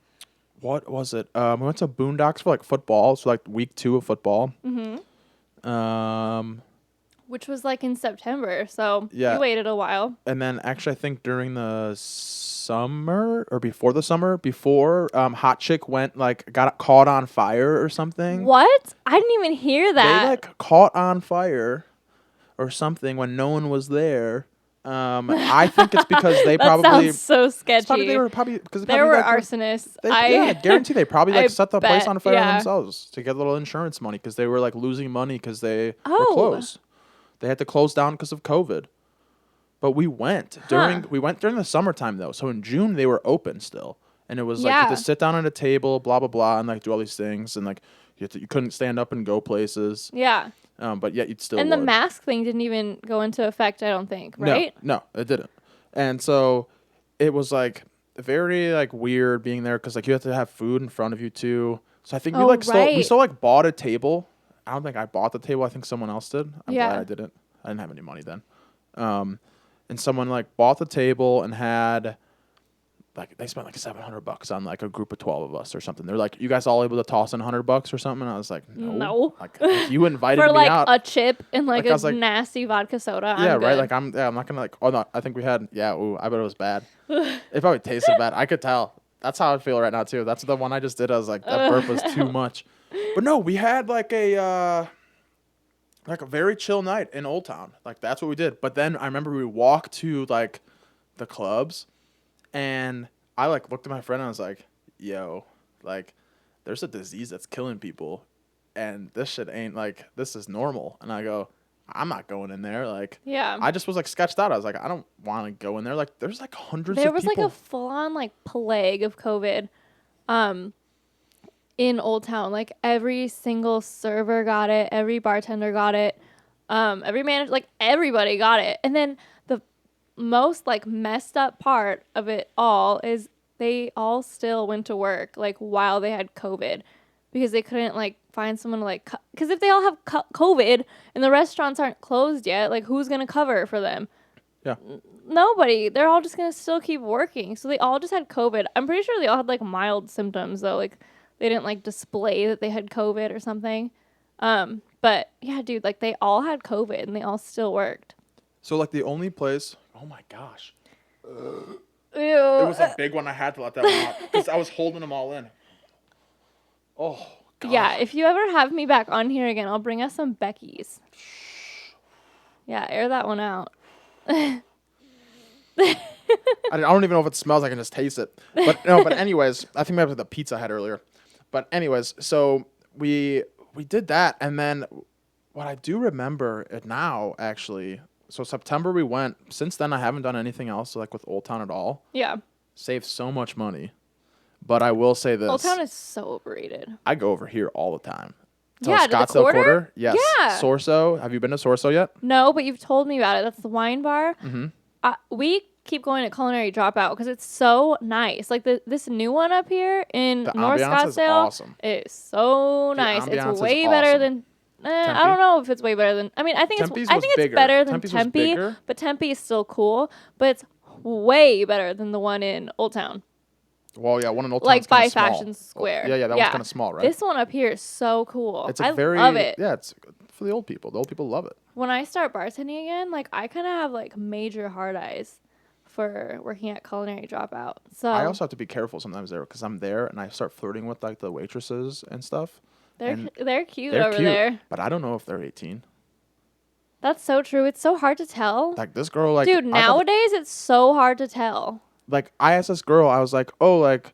What was it? We went to Boondocks for like football, so like week 2 of football. Which was like in September. So Yeah. you waited a while. And then actually, I think during the summer or before the summer, before Hot Chick went like got caught on fire or something. What? I didn't even hear that. They like caught on fire or something when no one was there. I think it's because they that probably. sounds so It's sketchy. probably they were probably because There were arsonists. I guarantee they probably like I set the place bet, on fire yeah. themselves to get a little insurance money because they were like losing money because they were Oh. closed. They had to close down because of COVID. But we went during the summertime though. So in June they were open still, and it was like you had Yeah. to sit down at a table, blah blah blah, and like do all these things, and like you couldn't stand up and go places. Yeah. But yet you'd still. And the would. mask thing didn't even go into effect, I don't think, right? No, it didn't. And so it was like very like weird being there because like you have to have food in front of you too. So I think we Oh, like we right. still like bought a table. I don't think I bought the table. I think someone else did. I'm Yeah. glad I didn't. I didn't have any money then. And someone like bought the table and had like they spent like $700 on like a group of 12 of us or something. They're like, you guys all able to toss in $100 or something? And I was like, No. Like you invited For me like out. a chip and like Like, I a was like- nasty vodka soda. Yeah, I'm right. good. Like I'm not gonna like. Oh no, I think we had. Yeah, ooh, I bet it was bad. It probably tasted bad. I could tell. That's how I feel right now too. That's the one I just did. I was like, that burp was too much. But no, we had like a very chill night in Old Town. Like that's what we did. But then I remember we walked to like the clubs, and I like looked at my friend and I was like, yo, like there's a disease that's killing people, and this shit ain't like this is normal. And I go, I'm not going in there. Like, Yeah. I just was like sketched out. I was like, I don't want to go in there. Like, there's like hundreds There of was people. like a full on like plague of COVID in Old Town. Like every single server got it, every bartender got it, every manager, like everybody got it. And then the most like messed up part of it all is they all still went to work like while they had COVID because they couldn't like find someone to like because if they all have COVID and the restaurants aren't closed yet, like who's gonna cover for them? Yeah. Nobody. They're all just gonna still keep working. So they all just had COVID. I'm pretty sure they all had like mild symptoms though. Like they didn't like display that they had COVID or something. But yeah, dude, like they all had COVID and they all still worked. So like the only place. Oh my gosh. Ew. It was a big one. I had to let that one out because I was holding them all in. Oh. God. Yeah, if you ever have me back on here again, I'll bring us some Becky's. Yeah, air that one out. I don't even know if it smells. I can just taste it. But no. But anyways, I think that was the pizza I had earlier. But anyways, so we did that, and then what I do remember it now actually. So September we went. Since then I haven't done anything else like with Old Town at all. Yeah. Saved so much money. But I will say this. Old Town is so overrated. I go over here all the time. Yeah, to the Scottsdale Quarter? Yes. Yeah. Sorso. Have you been to Sorso yet? No, but you've told me about it. That's the wine bar. Mm-hmm. We keep going to Culinary Dropout because it's so nice. Like this new one up here in The North ambiance is Scottsdale awesome. is so The nice. ambiance It's is way better awesome. than. I Tempe? don't know if it's way better than. I mean, I think Tempe's I was think it's bigger. better than Tempe's was Tempe, bigger. but Tempe is still cool. But it's way better than the one in Old Town. Well, yeah, one in Old Town's Like by kinda small. Fashion Square. Yeah, that one's kind of small, right? This one up here is so cool. It's I very love it. Yeah, it's for the old people. The old people love it. When I start bartending again, like I kind of have like major hard eyes for working at Culinary Dropout. So I also have to be careful sometimes there because I'm there and I start flirting with like the waitresses and stuff. they're and cute They're over cute, there. but I don't know if they're 18. That's so true. It's so hard to tell. Like this girl, like Dude, I thought- nowadays it's so hard to tell. like I asked this girl, I was like, oh, like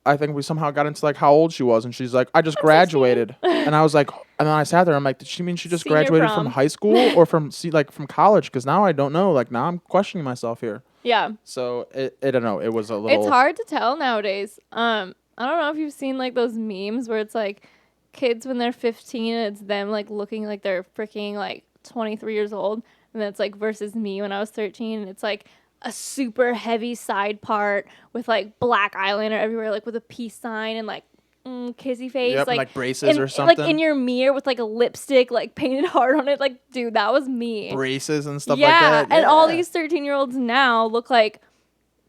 I think we somehow got into like how old she was, and she's like, I just graduated, and I was like, and then I sat there, I'm like, did she mean she just Senior graduated prom. from high school or from from college? Because now I don't know. Like now I'm questioning myself here. Yeah. So I don't know. It was a little. It's hard to tell nowadays. I don't know if you've seen like those memes where it's like kids when they're 15 and it's them like looking like they're freaking like 23 years old, and then it's like versus me when I was 13, and it's like a super heavy side part with like black eyeliner everywhere, like with a peace sign and like kissy face, Yep, like like braces or something. like in your mirror with like a lipstick like painted hard on it. Like, dude, that was me. Braces and stuff Yeah, like that. and all Yeah. these 13-year-olds now look like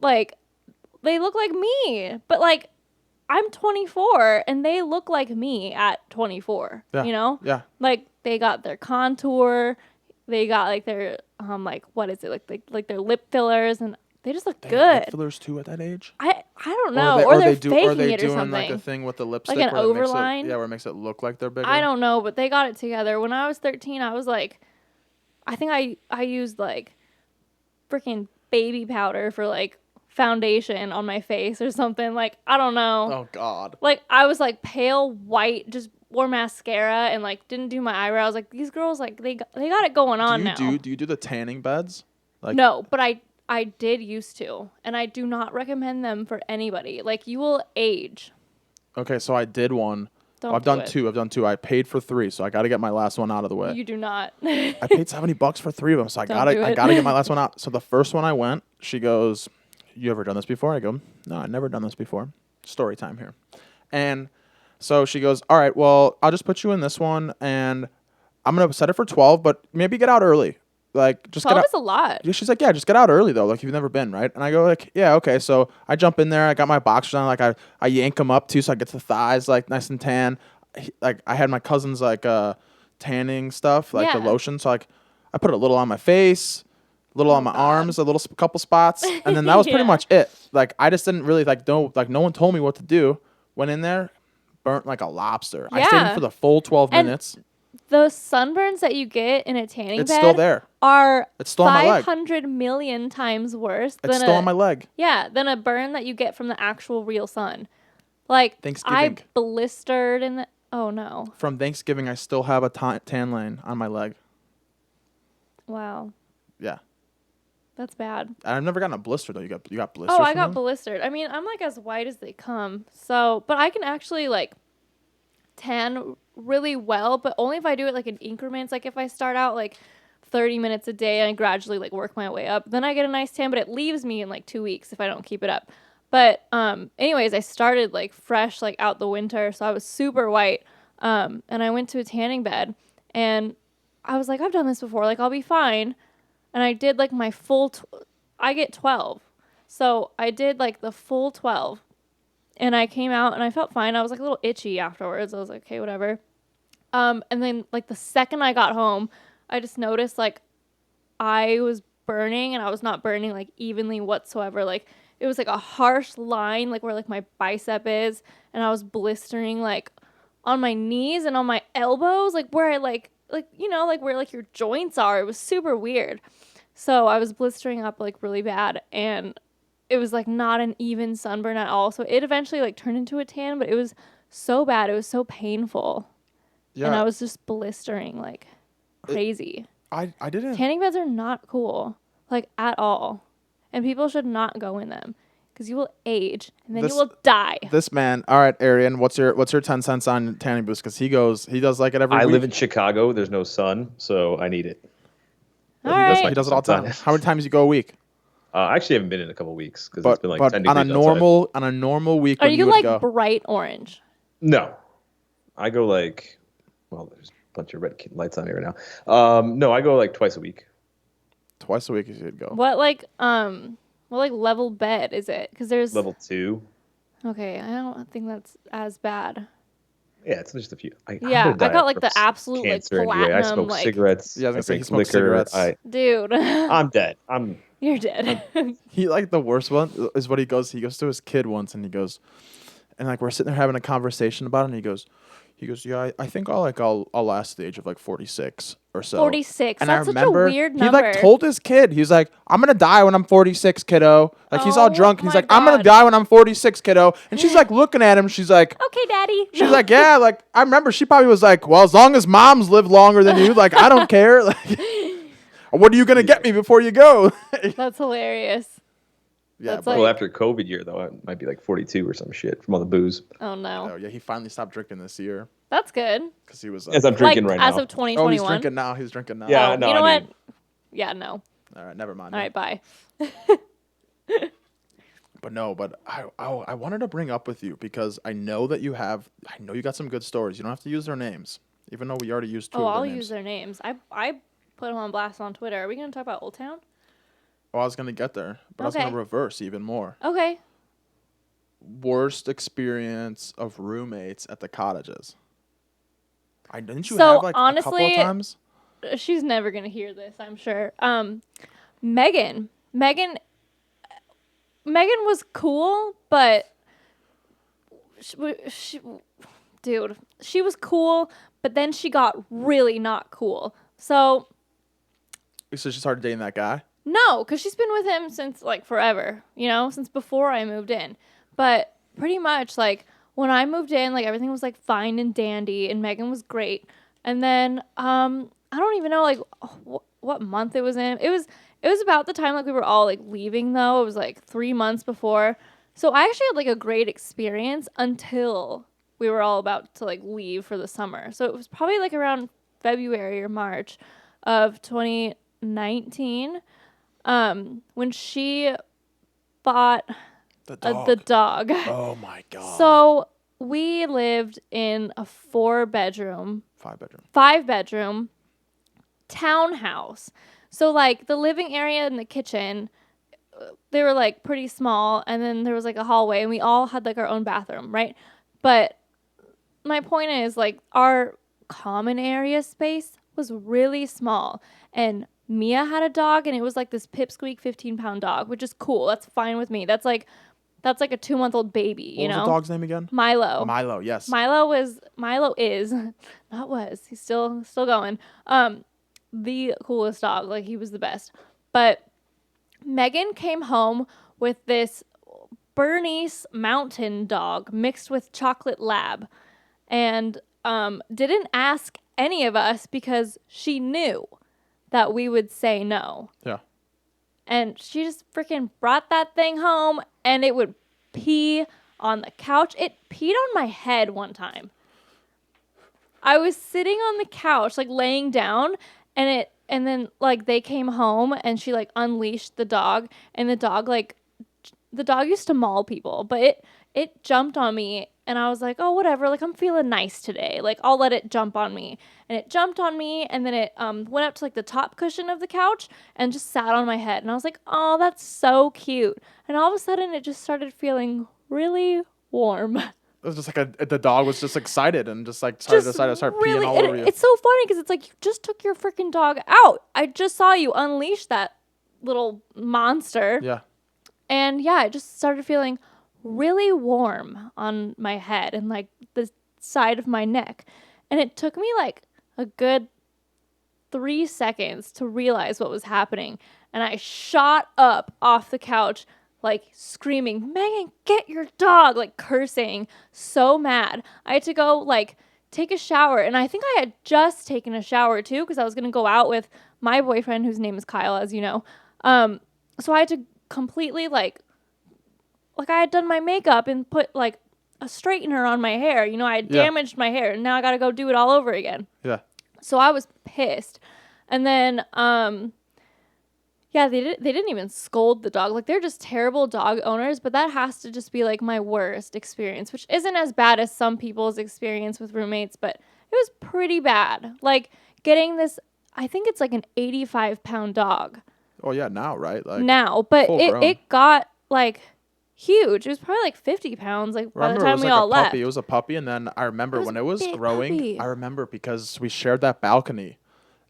they look like me, but like I'm 24 and they look like me at 24. Yeah. You know? Yeah. Like they got their contour, they got like their like what is it like their lip fillers, and they just look They good. have lip fillers too at that age. I don't know, or they're faking they it or doing something. like a thing with the lipstick, Like an where it makes overline? where it makes it look like they're bigger. I don't know, but they got it together. When I was 13, I was like, I think I used like freaking baby powder for like foundation on my face or something. Like, I don't know. Oh God. Like, I was like pale white, just wore mascara and like didn't do my eyebrows. Like, these girls, like they got it going on now. Do you do the tanning beds? Like No, but I did used to, and I do not recommend them for anybody. Like, you will age. Okay, so I did one. Don't I've do done it. two. I've done two. I paid for three, so I got to get my last one out of the way. You do not. I paid $70 for three of them, so I Don't gotta do I it. gotta get my last one out. So the first one I went, she goes, "You ever done this before?" I go, "No, I've never done this before." Story time here, and so she goes, "All right, well, I'll just put you in this one, and I'm gonna set it for 12, but maybe get out early. Like just 12 get out." is a lot. Yeah, she's like, "Yeah, just get out early though. Like you've never been, right?" And I go like, "Yeah, okay." So I jump in there. I got my boxers on. Like I yank them up too, so I get the thighs like nice and tan. Like I had my cousin's like tanning stuff, like the Yeah. lotion. So like I put a little on my face, a little on my God. arms, a little couple spots, and then that was pretty Yeah. much it. Like I just didn't really no one told me what to do. Went in there, burnt like a lobster. I stayed in Yeah. for the full 12 And minutes. Those sunburns that you get in a tanning It's bed still there. are It's still on my leg. 500 million times worse It's than still on my leg. than a burn that you get from the actual real sun. Like, I Thanksgiving. blistered in the... Oh, no. From Thanksgiving, I still have a tan line on my leg. Wow. Yeah. That's bad. I've never gotten a blister though. You got blisters? Oh, I from got them? blistered. I mean, I'm like as white as they come. So, but I can actually like tan really well, but only if I do it like in increments. Like if I start out like 30 minutes a day and I gradually like work my way up, then I get a nice tan, but it leaves me in like 2 weeks if I don't keep it up. But anyways, I started like fresh like out the winter, so I was super white. And I went to a tanning bed and I was like, I've done this before, like I'll be fine. And I did like my full I get 12. So I did like the full 12. And I came out and I felt fine. I was like a little itchy afterwards. I was like, okay, whatever. And then like the second I got home, I just noticed like I was burning, and I was not burning like evenly whatsoever. Like it was like a harsh line like where like my bicep is, and I was blistering like on my knees and on my elbows, like where I like you know, like where like your joints are. It was super weird. So I was blistering up like really bad, and it was like not an even sunburn at all. So it eventually like turned into a tan, but it was so bad. It was so painful. Yeah. And I was just blistering like crazy. I didn't. Tanning beds are not cool, like at all. And people should not go in them because you will age and then you will die. This man. All right, Arian. What's your 10 cents on tanning booths? Because he does like it every I week. live in Chicago. There's no sun, so I need it. All That's right. He does it all the time. How many times you go a week? I actually haven't been in a couple weeks because But it's been like 10 on a degrees outside. normal week, Are when you would like go, bright orange? No, I go like, well, there's a bunch of red lights on me right now. No, I go like twice a week. twice a week, you should go. What like level bed is it? Because there's Level 2. Okay, I don't think that's as bad. Yeah, it's just a few. I'm Yeah, gonna die I got like from the absolute like cancer anyway. platinum I smoke like cigarettes. Yeah, I was gonna I say, he drink smokes liquor. cigarettes. dude. I'm dead. You're dead. He like the worst one is what he goes to his kid once, and he goes, And like we're sitting there having a conversation about it, and he goes, yeah, I think I'll last the age of like 46 or so. 46. And That's I remember such a weird he number. like told his kid, he's like, I'm gonna die when I'm 46, kiddo. Like he's all Oh drunk, and he's my like, I'm gonna God. die when I'm 46, kiddo. And she's like looking at him, she's like, Okay, Daddy. she's like, yeah, like I remember she probably was like, well, as long as moms live longer than you, like I don't care. Like, what are you gonna get me before you go? That's hilarious. Yeah, That's but Well, like- after COVID year though, it might be like 42 or some shit from all the booze. Oh no. oh yeah, he finally stopped drinking this year That's good. because he was As I'm like, drinking like, right as now. of 2021. oh, he's drinking now. He's drinking now. Yeah, Oh, no, you know I what? mean- Yeah, no. All right, never mind. All right, bye. But no, but I wanted to bring up with you because I know you got some good stories. You don't have to use their names, even though we already used two Oh, of their I'll names. use their names. I put them on blast on Twitter. Are we going to talk about Old Town? Oh, I was gonna get there, but I was Okay. gonna reverse even more. Okay. Worst experience of roommates at the cottages. Didn't you So, have like a couple honestly, of times? She's never going to hear this, I'm sure. Megan was cool, but she was cool, but then she got really not cool. So So she started dating that guy. no, because she's been with him since like forever, since before I moved in. But pretty much like when I moved in, like everything was like fine and dandy, and Megan was great. And then I don't even know like what month it was in. It was about the time like we were all like leaving though. It was like 3 months before. So I actually had like a great experience until we were all about to like leave for the summer. So it was probably like around February or March of 2019. When she bought The dog. the dog. Oh my god. So we lived in a 4-bedroom, 5-bedroom. 5-bedroom townhouse. So like the living area and the kitchen, they were like pretty small, and then there was like a hallway, and we all had like our own bathroom, right? But my point is like our common area space was really small, and Mia had a dog, and it was like this pipsqueak 15-pound dog, which is cool. That's fine with me. That's like a 2-month-old baby, What was the dog's name again? Milo. Milo, yes. Milo is not was. He's still going. The coolest dog. Like he was the best. But Megan came home with this Bernese mountain dog mixed with chocolate lab, and didn't ask any of us because she knew that we would say no. Yeah. And she just freaking brought that thing home, and it would pee on the couch. It peed on my head one time. I was sitting on the couch, like laying down, and then like they came home, and she like unleashed the dog, and the dog used to maul people, but it jumped on me, and I was like, oh, whatever, like I'm feeling nice today, like I'll let it jump on me. And it jumped on me, and then it went up to like the top cushion of the couch and just sat on my head, and I was like, oh, that's so cute. And all of a sudden it just started feeling really warm. It was just like the dog was just excited and just like decided to start peeing all over you. It's so funny because it's like you just took your freaking dog out. I just saw you unleash that little monster. Yeah. And yeah, it just started feeling really warm on my head and like the side of my neck. And it took me like a good 3 seconds to realize what was happening. And I shot up off the couch, like screaming, Megan, get your dog, like cursing, so mad. I had to go like take a shower. And I think I had just taken a shower too, because I was going to go out with my boyfriend, whose name is Kyle, as you know. So I had to completely like I had done my makeup and put like a straightener on my hair. I had damaged my hair, and now I got to go do it all over again. Yeah. So I was pissed. And then, they didn't even scold the dog. Like, they're just terrible dog owners, but that has to just be like my worst experience, which isn't as bad as some people's experience with roommates, but it was pretty bad. Like, getting this, I think it's like an 85-pound dog. Oh yeah, now, right? Like Now, but full grown. it got like huge. It was probably like 50 pounds, like by the time we all left. It was a puppy, and then I remember It was when it a was big growing. puppy. I remember because we shared that balcony,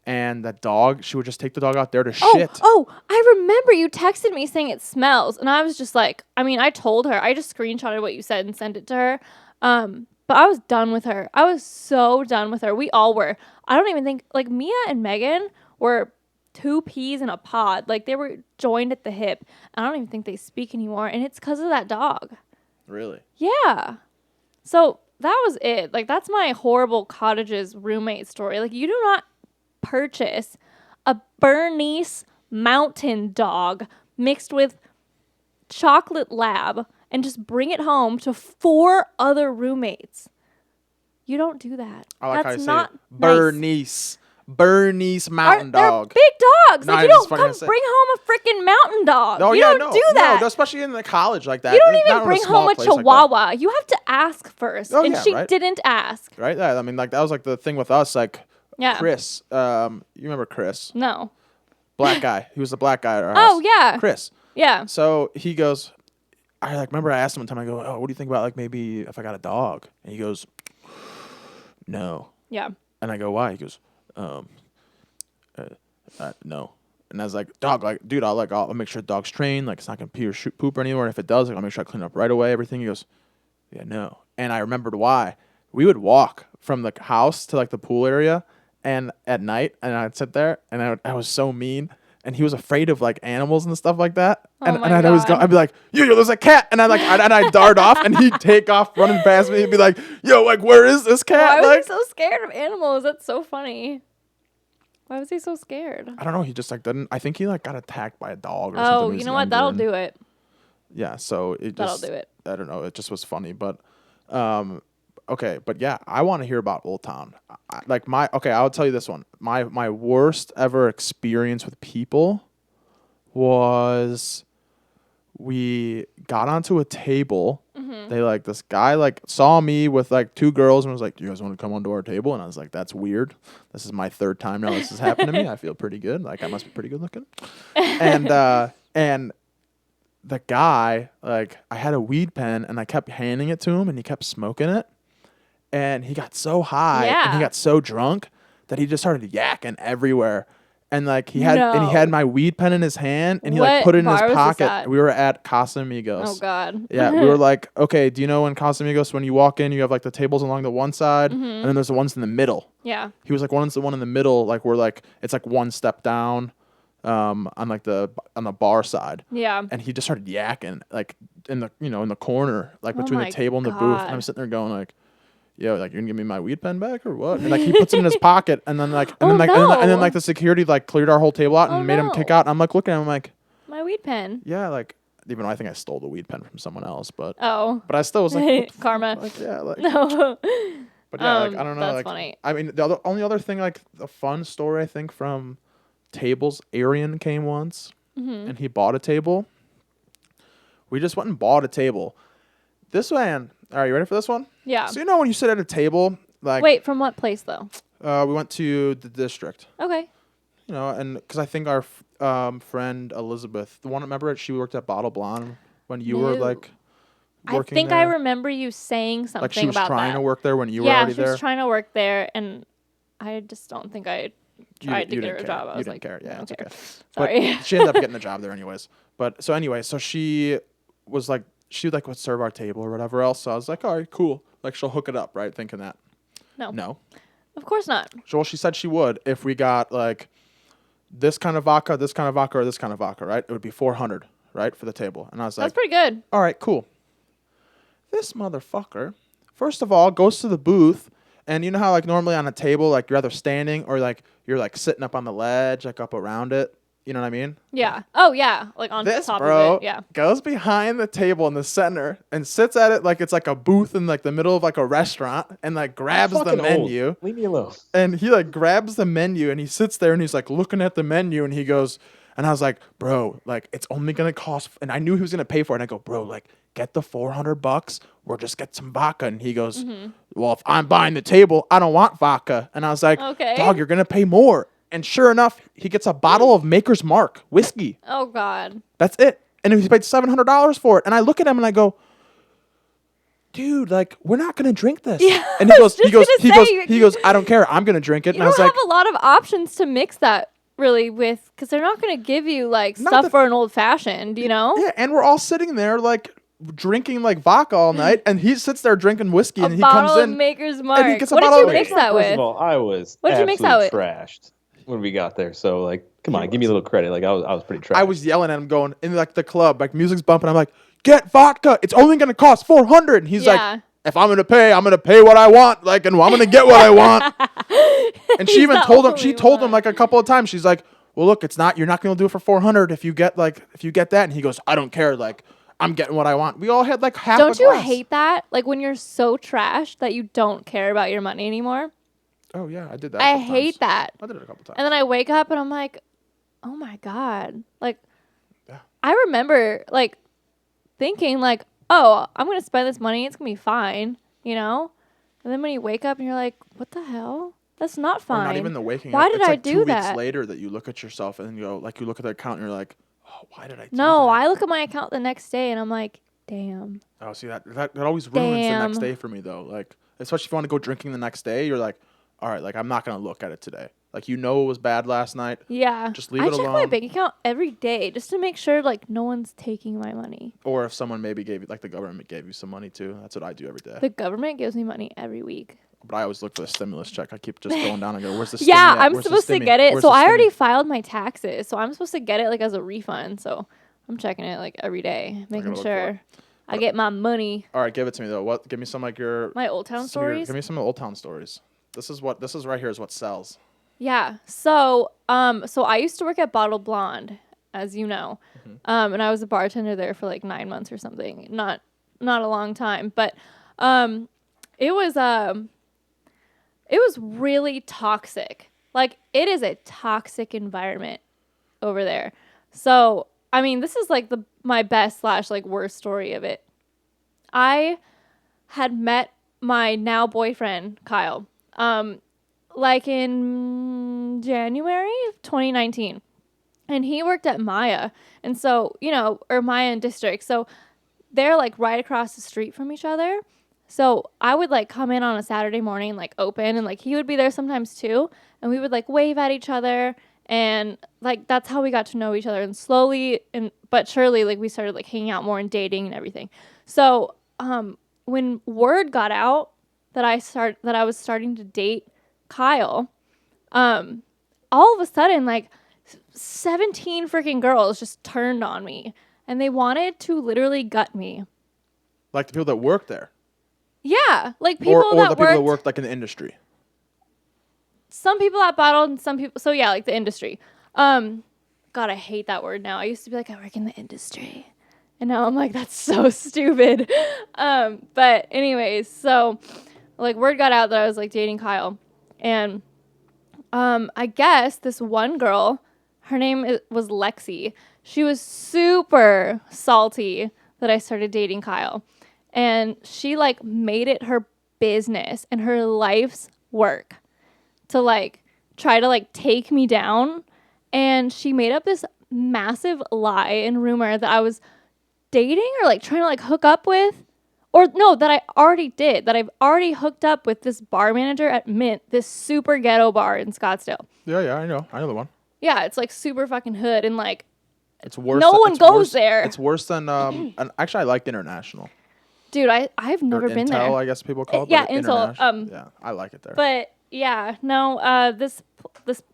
And that dog, she would just take the dog out there to Oh, shit. oh, I remember you texted me saying it smells. And I was just like, I mean, I told her. I just screenshotted what you said and sent it to her. But I was done with her. I was so done with her. We all were. I don't even think, like, Mia and Megan were 2 peas in a pod. Like, they were joined at the hip. I don't even think they speak anymore. And it's because of that dog. Really? Yeah. So that was it. Like, that's my horrible Cottages roommate story. Like, you do not purchase a Bernese mountain dog mixed with chocolate lab and just bring it home to 4 other roommates. You don't do that. I like That's how you not say it. nice. Bernese mountain dog. They're big dogs. No, Like, you it's don't funny come to say. bring home a freaking mountain dog. Oh, You yeah, don't do that. No, especially in the college like that. You don't Not even in bring small home a place like that. chihuahua. You have to ask first. Oh, and yeah, she right. didn't ask. Right? Yeah, I mean, like, that was like the thing with us. Like, Yeah. Chris. You remember Chris? No. Black guy. He was the black guy at our house. Oh, yeah. Chris. Yeah. So he goes, I like remember I asked him one time, I go, oh, what do you think about like maybe if I got a dog? And he goes, no. Yeah. And I go, why? He goes, no. And I was like, dog, like, dude, I'll make sure the dog's trained, like it's not gonna pee or poop or anywhere. And if it does, like, I'll make sure I clean up right away, everything. He goes, yeah, no. And I remembered why. We would walk from the house to like the pool area, and at night, and I'd sit there, and I was so mean. And he was afraid of like animals and stuff like that. And, Oh my and I'd always go, God. I'd be like, yo, there's a cat. And I'd dart off, and he'd take off running past me and be like, yo, like, where is this cat? Why was Like, he so scared of animals? That's so funny. Why was he so scared? I don't know. He just like didn't. I think he like got attacked by a dog or something. Oh, when he you was know what? younger, That'll and- do it. Yeah. So it That'll just. do it. I don't know. It just was funny, but, okay. But yeah, I want to hear about Old Town. I'll tell you this one. My worst ever experience with people was we got onto a table. They like this guy like saw me with like 2 girls and was like, "Do you guys want to come onto our table?" And I was like, "That's weird. This is my 3rd time now this has happened to me. I feel pretty good. Like I must be pretty good looking." And the guy, like I had a weed pen and I kept handing it to him and he kept smoking it. And he got so high and he Yeah. got so drunk that he just started yakking everywhere. And like he had my weed pen in his hand and he like What put it in his bar was this pocket. at? We were at Casamigos. Oh, God. Yeah, we were like, okay, do you know in Casamigos when you walk in, you have like the tables along the one side and then there's the ones in the middle. Yeah. He was like, the one in the middle, like we're like it's like one step down on the bar side. Yeah. And he just started yakking like in the corner, like Oh between my the table and the booth. And God. I'm sitting there going like, yo, like you're gonna give me my weed pen back or what? And like he puts it in his pocket and then like and Oh, then no. like the security like cleared our whole table out and Oh, made him no. kick out. And I'm like looking at him like, My weed pen. yeah, like even though I think I stole the weed pen from someone else, but Oh. I still was like, what the Karma. like yeah, like No. but yeah, like I don't know, That's like funny. I mean the only other thing like the fun story I think from tables, Arian came once and he bought a table. We just went and bought a table. This man, are you ready for this one? Yeah. So you know when you sit at a table, like Wait, from what place, though? we went to the district, Okay. you know, and because I think our friend Elizabeth, the one remember she worked at Bottle Blonde when you were No. like I working think there? I remember you saying something like she was about trying that. to work there when you were Yeah, already she there. was trying to work there, and I just don't think I tried to you get her didn't a care. job. I You was didn't like, care. Yeah, I don't it's care. okay. Sorry. But she ended up getting a job there anyways. But so anyway, so she was like, she like would serve our table or whatever else. So I was like, all right, cool. Like she'll hook it up, right? Thinking that. No. No. Of course not. So well, she said she would if we got like this kind of vodka, this kind of vodka, or this kind of vodka, right? It would be $400, right, for the table. And I was like, That's pretty good. all right, cool. This motherfucker, first of all, goes to the booth, and you know how like normally on a table, like you're either standing or like you're like sitting up on the ledge, like up around it. You know what I mean? Yeah. Oh, yeah. Like on This top bro of it. Yeah. goes behind the table in the center and sits at it like it's like a booth in like the middle of like a restaurant and like grabs the Fucking menu. old. Leave me alone. And he like grabs the menu and he sits there and he's like looking at the menu and he goes, and I was like, bro, like it's only gonna cost, and I knew he was gonna pay for it. And I go, bro, like get the $400 or just get some vodka. And he goes, well, if I'm buying the table, I don't want vodka. And I was like, Okay. dog, you're gonna pay more. And sure enough, he gets a bottle of Maker's Mark whiskey. Oh, God. That's it. And he paid $700 for it. And I look at him and I go, dude, like, we're not going to drink this. Yeah, And I he was goes, just gonna say, he goes, I don't care. I'm going to drink it. You And I don't was have like, a lot of options to mix that really with, because they're not going to give you like Not stuff that- for an old fashioned, you know? yeah. And we're all sitting there, like, drinking, like, vodka all night. And he sits there drinking whiskey. A And he comes bottle of in. Maker's Mark. gets a What did bottle you of mix Maker's that First with? of all, I was What'd you mix that absolutely with? trashed when we got there. So like, come on, give me a little credit. Like I was pretty trashed. I was yelling at him, going in like the club, like music's bumping. I'm like, get vodka. It's only gonna cost $400. And he's Yeah. like, if I'm gonna pay what I want. Like, and I'm gonna get what I want. And she He's even the told him. She only told him one. like a couple of times. She's like, well, look, it's not. You're not gonna do it for $400 if you get that. And he goes, I don't care. Like, I'm getting what I want. We all had like half. Don't a you glass. hate that? Like when you're so trashed that you don't care about your money anymore? Oh yeah, I did that. I hate that. I did it a couple times. And then I wake up and I'm like, oh my God. Like, Yeah. I remember like thinking like, oh, I'm going to spend this money. It's going to be fine, you know? And then when you wake up and you're like, what the hell? That's not Or fine. not even the waking Why up. did It's I like do 2 that? weeks later that you look at yourself and you go, like, you look at the account and you're like, oh, why did I do No, that? I look at my account the next day and I'm like, damn. Oh, see that always ruins the next Damn. day for me though. Like, especially if you want to go drinking the next day, you're like, all right, like I'm not gonna look at it today. Like it was bad last night. Yeah. Just leave I it check my alone. bank account every day just to make sure like no one's taking my money. Or if someone maybe gave you, like the government gave you some money too. That's what I do every day. The government gives me money every week. But I always look for the stimulus check. I keep just going down and go, where's the Yeah, stimmy at? I'm Where's the supposed to stimmy? get it. Where's So the I stimmy?" already filed my taxes. So I'm supposed to get it like as a refund. So I'm checking it like every day, making look for sure I get my money. All right, give it to me though. What? Give me some like your My Old Town stories. Give me some Old Town stories. This is right here is what sells. Yeah. So so I used to work at Bottle Blonde, as you know. And I was a bartender there for like 9 months or something. Not a long time, but it was really toxic. Like it is a toxic environment over there. So, I mean, this is like my best / like worst story of it. I had met my now boyfriend, Kyle, like in January of 2019. And he worked at Maya. And so, or Maya and District. So they're like right across the street from each other. So I would like come in on a Saturday morning, like open, and like he would be there sometimes too. And we would like wave at each other. And like that's how we got to know each other. And slowly but surely, like we started like hanging out more and dating and everything. So when word got out that I was starting to date Kyle, all of a sudden like 17 freaking girls just turned on me and they wanted to literally gut me. Like the people that work there. Yeah, like people Or that the people that work like in the industry. Some people that bottled and some people. So yeah, like the industry. God, I hate that word now. I used to be like, I work in the industry. And now I'm like, that's so stupid. But anyways, so like word got out that I was like dating Kyle. And I guess this one girl, her name was Lexi. She was super salty that I started dating Kyle. And she like made it her business and her life's work to like try to like take me down. And she made up this massive lie and rumor that I was dating or like trying to like hook up with, or no, that I already did, that I've already hooked up with this bar manager at Mint, this super ghetto bar in Scottsdale. Yeah, I know the one. Yeah, it's like super fucking hood and like It's worse. No one it's goes worse, there. It's worse than and actually I liked International. dude, I've never Or been Intel, there. I guess people call it. Yeah, but Intel, International. Yeah, I like it there. But yeah, no, this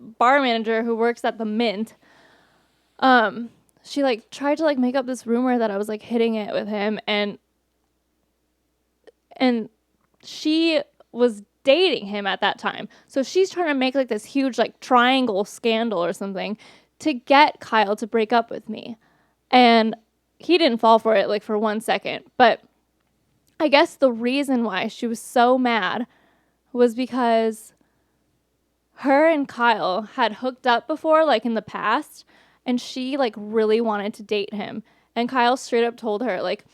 bar manager who works at the Mint, she like tried to like make up this rumor that I was like hitting it with him, and she was dating him at that time. So she's trying to make like this huge like triangle scandal or something to get Kyle to break up with me. And he didn't fall for it like for 1 second, but I guess the reason why she was so mad was because her and Kyle had hooked up before, like in the past, and she like really wanted to date him. And Kyle straight up told her, like,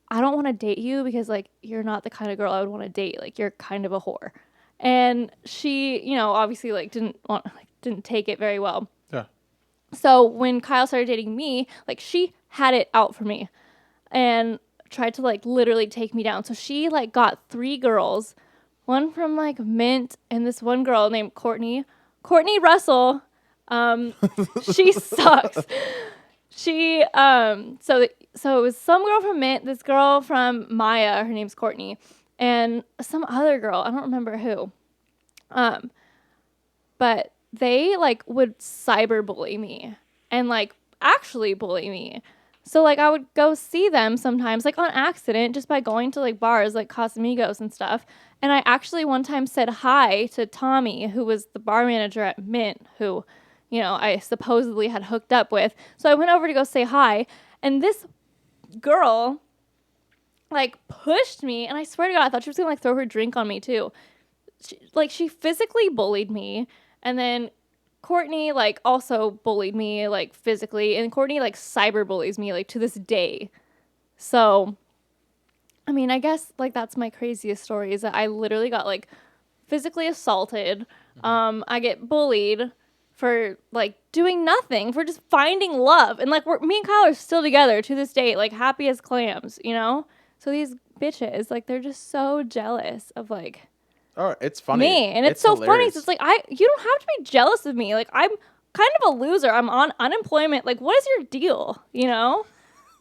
I don't want to date you because like you're not the kind of girl I would want to date. Like you're kind of a whore. And she, obviously like didn't take it very well. yeah. So when Kyle started dating me, like she had it out for me. And tried to like literally take me down. So she like got 3 girls, one from like Mint and this one girl named Courtney Russell. She sucks. She so it was some girl from Mint, this girl from Maya, her name's Courtney, and some other girl, I don't remember who. But they like would cyberbully me and like actually bully me. So like I would go see them sometimes like on accident just by going to like bars like Casamigos and stuff. And I actually one time said hi to Tommy, who was the bar manager at Mint, who, you know, I supposedly had hooked up with. So I went over to go say hi, and this girl like pushed me, and I swear to God, I thought she was gonna like throw her drink on me too. She physically bullied me, and then Courtney like also bullied me like physically, and Courtney like cyber bullies me like to this day. So I mean, I guess like that's my craziest story is that I literally got like physically assaulted. I get bullied for like doing nothing, for just finding love, and like me and Kyle are still together to this day, like happy as clams, you know. So these bitches, like, they're just so jealous of like Oh, it's funny. me, and it's so hilarious. funny. So it's like you don't have to be jealous of me. Like I'm kind of a loser. I'm on unemployment. Like what is your deal? You know,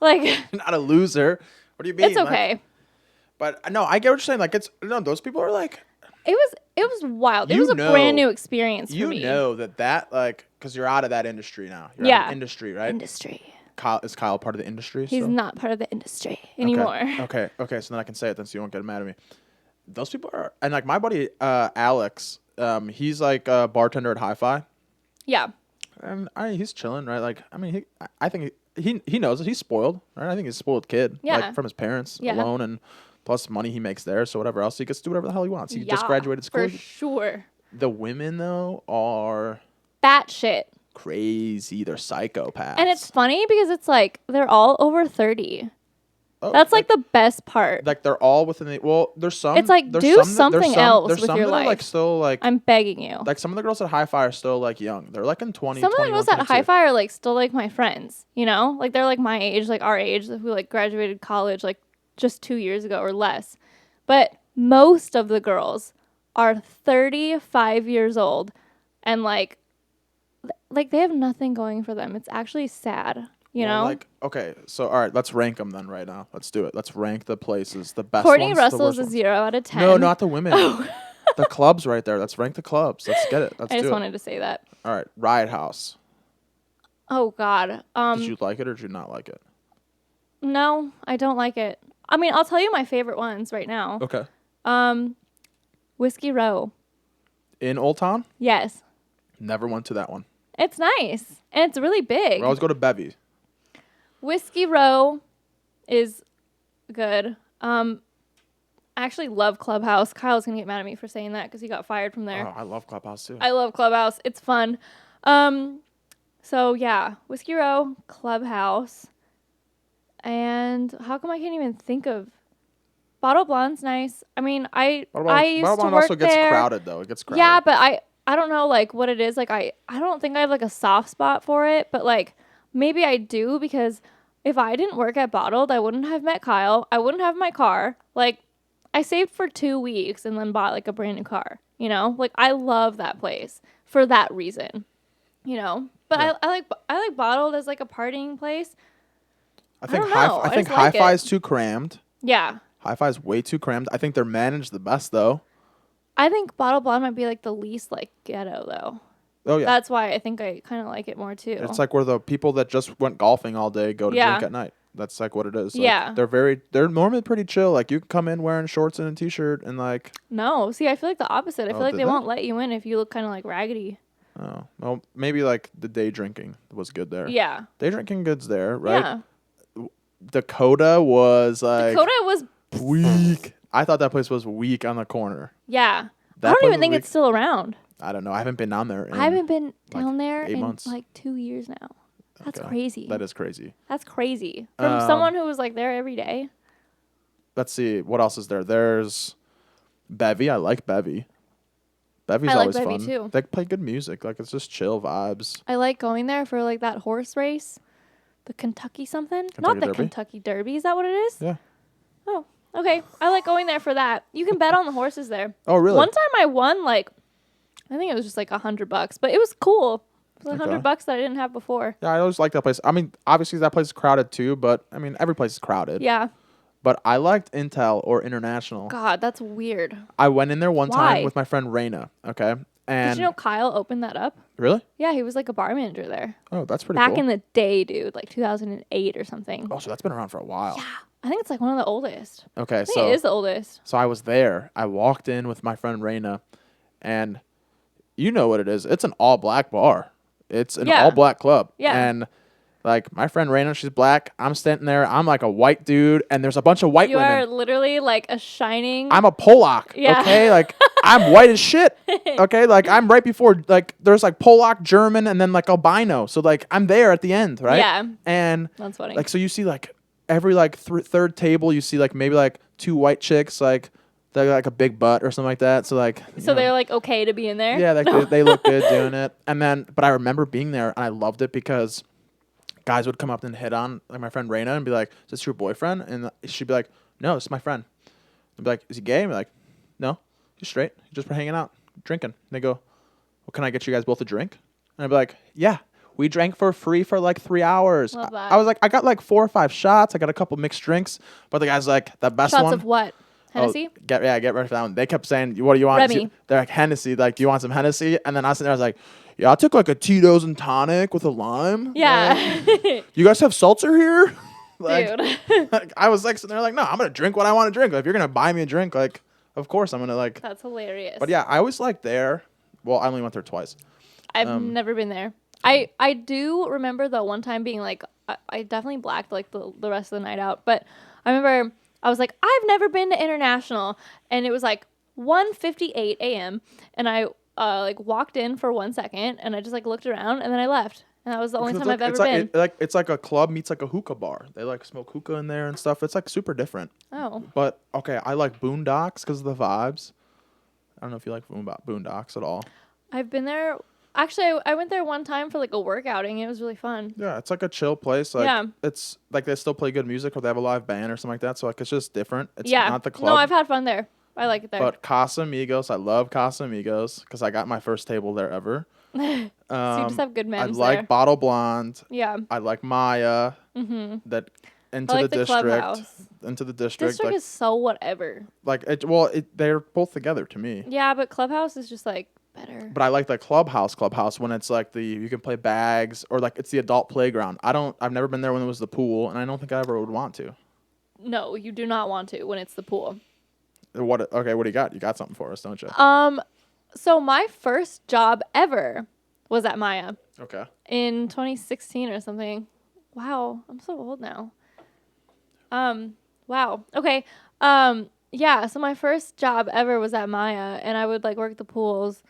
like Not a loser. What do you mean? it's okay. Like, but no, I get what you're saying. Like those people are like. It was wild. It You was a know- brand new experience for You me. know that like because you're out of that industry now. You're Yeah. out of industry, right? Industry. Is Kyle part of the industry? He's still? not part of the industry anymore. Okay. So then I can say it then, so you won't get mad at me. Those people are, and like my buddy Alex, he's like a bartender at Hi-Fi, Yeah. and he's chilling, right? Like I mean, I think he knows it. He's spoiled, right? I think he's a spoiled kid, Yeah. like from his parents Yeah. alone, and plus money he makes there. So whatever else, he gets to do whatever the hell he wants. He just Yeah, graduated school. for sure. The women though are Bat shit. crazy. They're psychopaths. And it's funny because it's like they're all over 30. Oh, That's like the best part. like they're all within the there's some It's like, there's do some that- something there's some, else there's with some your that are, like life. still like I'm begging you. like some of the girls at Hi-Fi are still like young. They're like in 20, Some of the 21, girls at 22. Hi-Fi are like still like my friends, you know? Like they're like my age, like our age, who like graduated college like just 2 years ago or less. But most of the girls are 35 years old and like they have nothing going for them. It's actually sad, you Well, know? like okay, so all right, let's rank them then right now. Let's do it. Let's rank the places, the best Courtney ones, Russell's the a worst 0 out of 10. ones. No, not the women. The clubs right there. Let's rank the clubs. Let's get it. Let's I do just it. wanted to say that. All right, Riot House. Oh God. Did you like it or did you not like it? No, I don't like it. I mean, I'll tell you my favorite ones right now. Okay. Whiskey Row. In Old Town? Yes. Never went to that one. It's nice. And it's really big. We always go to Bevy. Whiskey Row is good. I actually love Clubhouse. Kyle's going to get mad at me for saying that because he got fired from there. Oh, I love Clubhouse too. I love Clubhouse. It's fun. So yeah, Whiskey Row, Clubhouse. And how come I can't even think of Bottle Blonde's nice. I mean, I used to work also gets there. crowded though. It gets crowded. Yeah, but I don't know like what it is. Like I don't think I have like a soft spot for it, but like maybe I do because if I didn't work at Bottled, I wouldn't have met Kyle. I wouldn't have my car. Like I saved for 2 weeks and then bought like a brand new car, you know? Like I love that place for that reason. You know? But Yeah. I like Bottled as like a partying place. I think don't know. I just like Hi-Fi it. is too crammed. Yeah. Hi-Fi is way too crammed. I think they're managed the best though. I think Bottle Blonde might be like the least like ghetto though. Oh yeah. That's why I think I kind of like it more too. It's like where the people that just went golfing all day go to Yeah. drink at night. That's like what it is. Like, Yeah. They're normally pretty chill. Like you can come in wearing shorts and a t-shirt and like, No, see, I feel like the opposite. I feel like did they they? won't let you in if you look kind of like raggedy. oh, well, maybe like the day drinking was good there. Yeah. Day drinking good's there, right? Yeah. Dakota was like Dakota was. weak. I thought that place was weak on the corner. Yeah. That I don't place even was think weak. it's still around. I don't know. I haven't been down there. I haven't been like, down there 8 in months. like 2 years now. That's Okay. crazy. That is crazy. That's crazy. From Um, someone who was like there every day. Let's see what else is there. There's Bevy. I like Bevy. Bevy's I like always Bevy fun. too. They play good music. Like it's just chill vibes. I like going there for like that horse race. The Kentucky something? Kentucky Not the Derby? Kentucky Derby. Is that what it is? Yeah. Oh, okay. I like going there for that. You can bet on the horses there. Oh, really? One time I won like, I think it was just like $100, but it was cool. It was Okay. $100 that I didn't have before. Yeah, I always like that place. I mean, obviously that place is crowded too, but I mean, every place is crowded. Yeah. But I liked Intel or International. God, that's weird. I went in there one Why? time with my friend Raina. Okay. And Did you know Kyle opened that up? really? Yeah, he was like a bar manager there. Oh, that's pretty Back cool. in the day, dude, like 2008 or something. Oh, so that's been around for a while. Yeah. I think it's like one of the oldest. Okay, I think so it is the oldest. so I was there. I walked in with my friend Raina, and you know what it is. It's an all black bar. It's an Yeah. all black club. Yeah. And like my friend Raina, she's black. I'm standing there. I'm like a white dude, and there's a bunch of white You women. are literally like a shining. I'm a Polak. Yeah. Okay, like I'm white as shit. Okay, like I'm right before like there's like Polak, German, and then like albino. So like I'm there at the end, right? Yeah. And That's funny. like so you see like every like third table you see like maybe like 2 white chicks like they're like a big butt or something like that. So like so they're like okay to be in there? yeah, like they look good doing it. And then but I remember being there and I loved it because guys would come up and hit on like my friend Raina and be like, "Is this your boyfriend?" And she'd be like, "No, this is my friend." I'd be like, "Is he gay?" And be like, "No, he's straight. He's just hanging out, drinking." And they go, "Well, can I get you guys both a drink?" And I'd be like, "Yeah." We drank for free for like 3 hours. Love that. I was like, I got like 4 or 5 shots. I got a couple mixed drinks, but the guy's like, the best Shots one. of what? Hennessy? Oh, get ready for that one. They kept saying, "What do you want?" Remy. They're like Hennessy. Like, do you want some Hennessy? And then I was sitting there, I was like, "Yeah, I took like a Tito's and tonic with a lime." Yeah. Like, you guys have seltzer here? Like, Dude. like, I was like sitting there like, no, I'm gonna drink what I want to drink. Like, if you're gonna buy me a drink, like, of course I'm gonna like. That's hilarious. But yeah, I always liked there. Well, I only went there twice. I've never been there. I do remember the one time being like, I definitely blacked like the rest of the night out. But I remember I was like, I've never been to International. And it was like 1:58 a.m. And I like walked in for 1 second and I just like looked around and then I left. And that was the only time I've ever been. It's like a club meets like a hookah bar. They like smoke hookah in there and stuff. It's like super different. Oh. But okay, I like Boondocks because of the vibes. I don't know if you like Boondocks at all. I've been there. Actually, I went there one time for like a work outing. It was really fun. Yeah, it's like a chill place. Like Yeah. it's like they still play good music or they have a live band or something like that. So like it's just different. It's Yeah. not the club. No, I've had fun there. I like it there. But Casamigos, I love Casamigos because I got my first table there ever. So you just have good I memes like there. Bottle Blonde. Yeah. I like Maya. Mm-hmm. That into I like the the district. clubhouse. Into the district. District like is so whatever. they're both together to me. Yeah, but Clubhouse is just like better. But I like the clubhouse when it's like you can play bags or like it's the adult playground. I've never been there when it was the pool and I don't think I ever would want to. No, you do not want to when it's the pool. What do you got? You got something for us, don't you? So my first job ever was at Maya Okay. in 2016 or something. Wow, I'm so old now. Wow. Okay. Yeah, so my first job ever was at Maya and I would like work the pools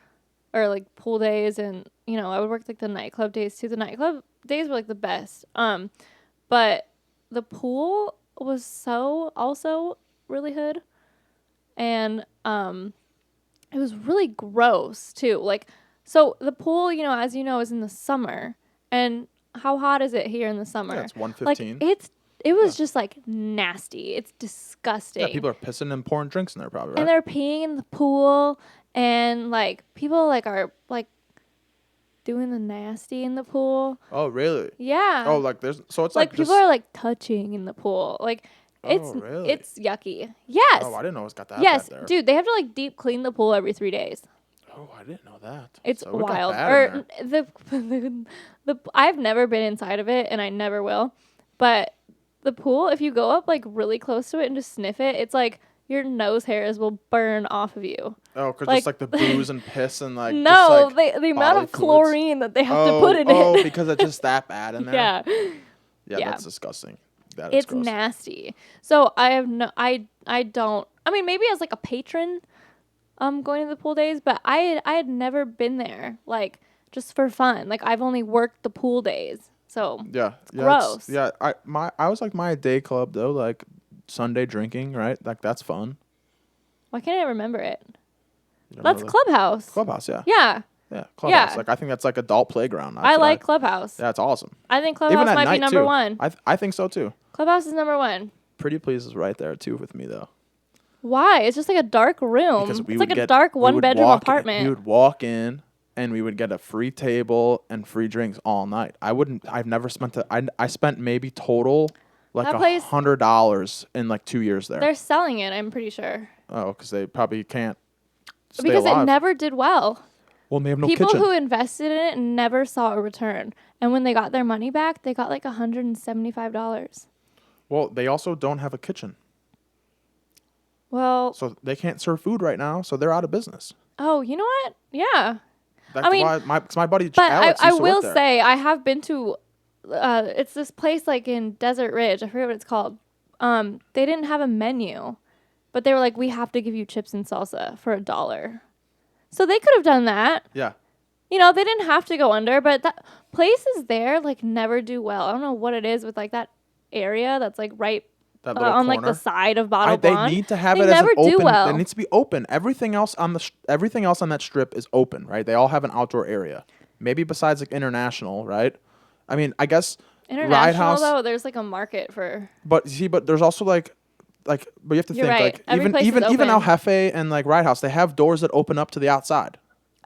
or like pool days and I would work like the nightclub days too. The nightclub days were like the best. But the pool was so also really hood and it was really gross too. Like so the pool, as you know, is in the summer. And how hot is it here in the summer? Yeah, it's 1:15. Like it was just like nasty. It's disgusting. Yeah, people are pissing and pouring drinks in there probably, right? And they're peeing in the pool and like people like are like doing the nasty in the pool. Oh, really? Yeah. Oh, like there's so it's like like people just, are like touching in the pool. Like it's really? it's yucky. Yes. Oh, I didn't know it's got that yes, bad there. dude, they have to like deep clean the pool every 3 days. Oh, I didn't know that. It's So it got wild. bad in Or there. the I've never been inside of it and I never will. But the pool, if you go up like really close to it and just sniff it, it's like your nose hairs will burn off of you. Oh, because like- just like the booze and piss and like No, just, like, the amount bodily of fluids. chlorine that they have to put in Oh, it. because it's just that bad in there. Yeah. Yeah, yeah. that's disgusting. That is It's gross. nasty. So I don't I mean maybe as like a patron going to the pool days, but I had never been there like just for fun. Like I've only worked the pool days. So Yeah, gross. Yeah, I was like my day club though, like Sunday drinking, right? Like that's fun. why can't I remember it? You don't That's know the- Clubhouse. Clubhouse, yeah. Yeah. Yeah, Clubhouse. Yeah. Like I think that's like adult playground. I like Clubhouse. Yeah, it's awesome. I think Even Clubhouse at might night be number too. one. I think so too. Clubhouse is number one. Pretty Please is right there too with me though. Why? It's just like a dark room. Because It's like a dark one-bedroom apartment. We would walk in and we would get a free table and free drinks all night. I've never spent I spent maybe total like That place- $100 in like 2 years there. They're selling it, I'm pretty sure. Oh, because they probably can't stay Because alive. it never did well. Well, they have no People kitchen. who invested in it never saw a return. And when they got their money back, they got like $175. Well, they also don't have a kitchen. Well, So they can't serve food right now, so they're out of business. oh, you know what? Yeah. That's I mean, why my buddy But Alex I used to work will there. say, I have been to, it's this place like in Desert Ridge. I forget what it's called. They didn't have a menu, but they were like, we have to give you chips and salsa for $1. So they could have done that. Yeah. You know, they didn't have to go under, but that places there like never do well. I don't know what it is with like that area that's like right That little on corner. like the side of Bottle They Blonde. need to have They it as an never do open. well. It needs to be open. Everything else on that strip is open, right? They all have an outdoor area. Maybe besides like International, right? I mean, I guess Ride International House. though, there's like a market for. But there's also but you have to You're think right. like Every place is even El open. Jefe and like Ride House, they have doors that open up to the outside.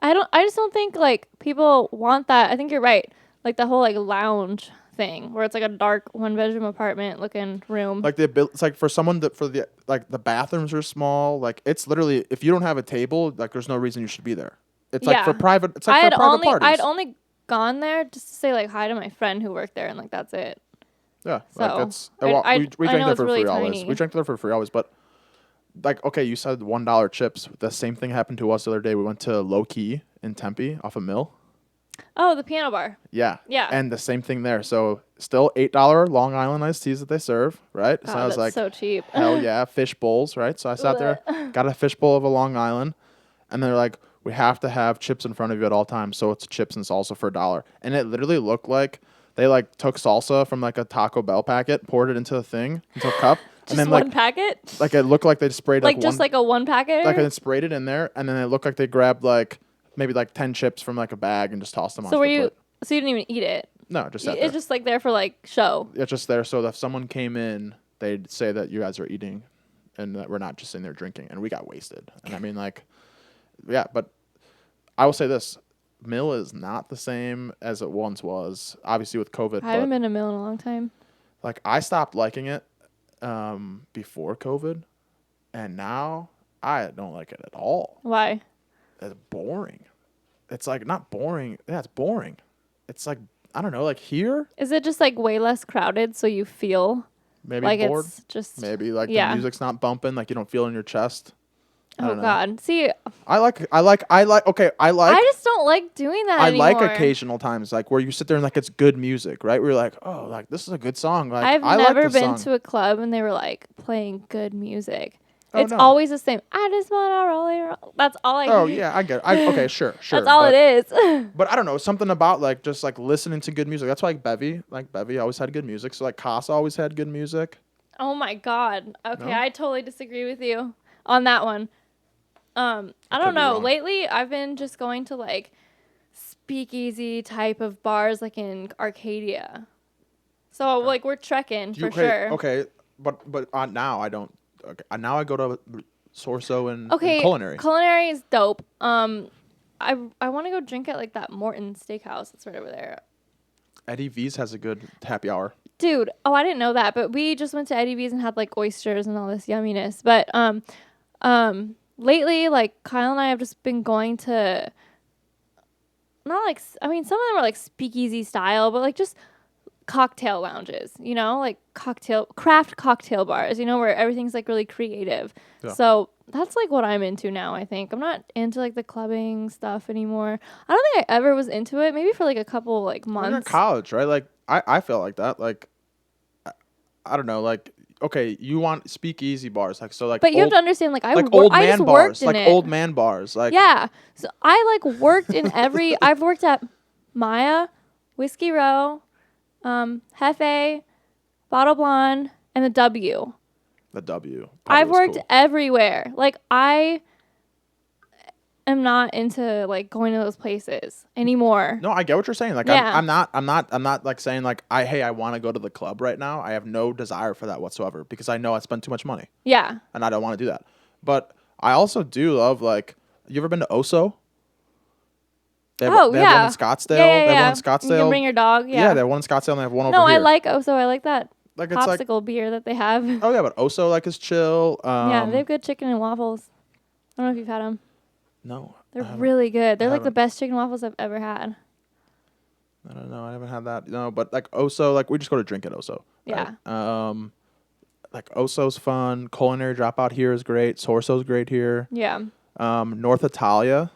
I just don't think like people want that. I think you're right. Like the whole like lounge thing where it's like a dark one-bedroom apartment looking room. Like it's like for someone that the bathrooms are small. Like it's literally if you don't have a table, like there's no reason you should be there. It's like for private. It's like for private parties. I'd only gone there just to say like hi to my friend who worked there and like that's it. Yeah, So, like it's we I drank know there it's for really free always. tiny. We drank there for free always, but like okay, you said $1 chips. The same thing happened to us the other day. We went to Low Key in Tempe off of Mill. Oh, the piano bar. Yeah. Yeah. And the same thing there. So still $8 Long Island iced teas that they serve, right? God, so I was that's like, so cheap. hell yeah, fish bowls, right? So I sat there, got a fish bowl of a Long Island, and they're like, we have to have chips in front of you at all times, so it's chips and salsa for $1. And it literally looked like they like took salsa from like a Taco Bell packet, poured it into a thing, into a cup, Just and then one like packet? like it looked like they sprayed Like like just one, like a one packet? like they sprayed it in there, and then it looked like they grabbed like maybe like 10 chips from like a bag and just tossed them So onto were the you plate. so you didn't even eat it? No, just sat there. It's just like there for like show. It's just there so that if someone came in, they'd say that you guys are eating and that we're not just sitting there drinking. And we got wasted. And I mean, like, yeah, but I will say this. Mill is not the same as it once was, obviously with COVID. I haven't but been to Mill in a long time. like, I stopped liking it before COVID. And now I don't like it at all. Why? It's boring. It's like, not boring. Yeah, it's boring. It's like, I don't know, like here, Is it just like way less crowded so you feel maybe like bored. it's just Maybe like yeah. the music's not bumping, like you don't feel it in your chest. I Oh don't know. God. See, I just don't like doing that anymore. like occasional times like where you sit there and like it's good music, right? Where you're like, oh, like this is a good song. Like I've I never like this been song. to a club and they were like playing good music. Oh, It's no. always the same. I just wanna roll. That's all I Oh hear. yeah, I get it. Okay, sure. That's all but, it is. But I don't know, something about like just like listening to good music. That's why Bevy always had good music. So like Casa always had good music. Oh my God. Okay, No? I totally disagree with you on that one. I could don't be know. wrong. Lately, I've been just going to like speakeasy type of bars, like in Arcadia. So like we're trekking for sure. Okay, but now I don't. Okay, now I go to Sorso and Okay, Culinary. Culinary is dope. I want to go drink at like that Morton Steakhouse. It's right over there. Eddie V's has a good happy hour. Dude, oh, I didn't know that, but we just went to Eddie V's and had like oysters and all this yumminess. But lately, like Kyle and I have just been going to not like some of them are like speakeasy style, but like just cocktail lounges, you know, like craft cocktail bars, you know, where everything's like really creative. Yeah. So that's like what I'm into now, I think. I'm not into like the clubbing stuff anymore. I don't think I ever was into it, maybe for like a couple like When you're in months. college, right? Like I felt like that. Like I don't know. Like okay, you want speakeasy bars, like so, like. But you have old- to understand, like, like old I man just bars, worked in like it. old man bars, like. Yeah. So I like worked in every. I've worked at Maya, Whiskey Row, Hefe, Bottle Blonde, and the W. The W. I've was worked cool. everywhere. Like I am not into like going to those places anymore. No, I get what you're saying. Like, Yeah. I'm not like saying like I want to go to the club right now. I have no desire for that whatsoever because I know I spend too much money Yeah. and I don't want to do that. But I also do love like, you ever been to Oso? They have one in Scottsdale. Yeah. They have one in Scottsdale. You can bring your dog. Yeah. They have one in Scottsdale and they have one over No, here. I like Oso. I like that like it's like, popsicle beer that they have. oh yeah, but Oso like is chill. Yeah, they have good chicken and waffles. I don't know if you've had them. No, They're really good. They're like the haven't. best chicken waffles I've ever had. I don't know. I haven't had that. No, but like Oso, like we just go to drink at Oso. Yeah. Right? Like Oso's fun. Culinary Dropout here is great. Sorso's great here. Yeah. North Italia.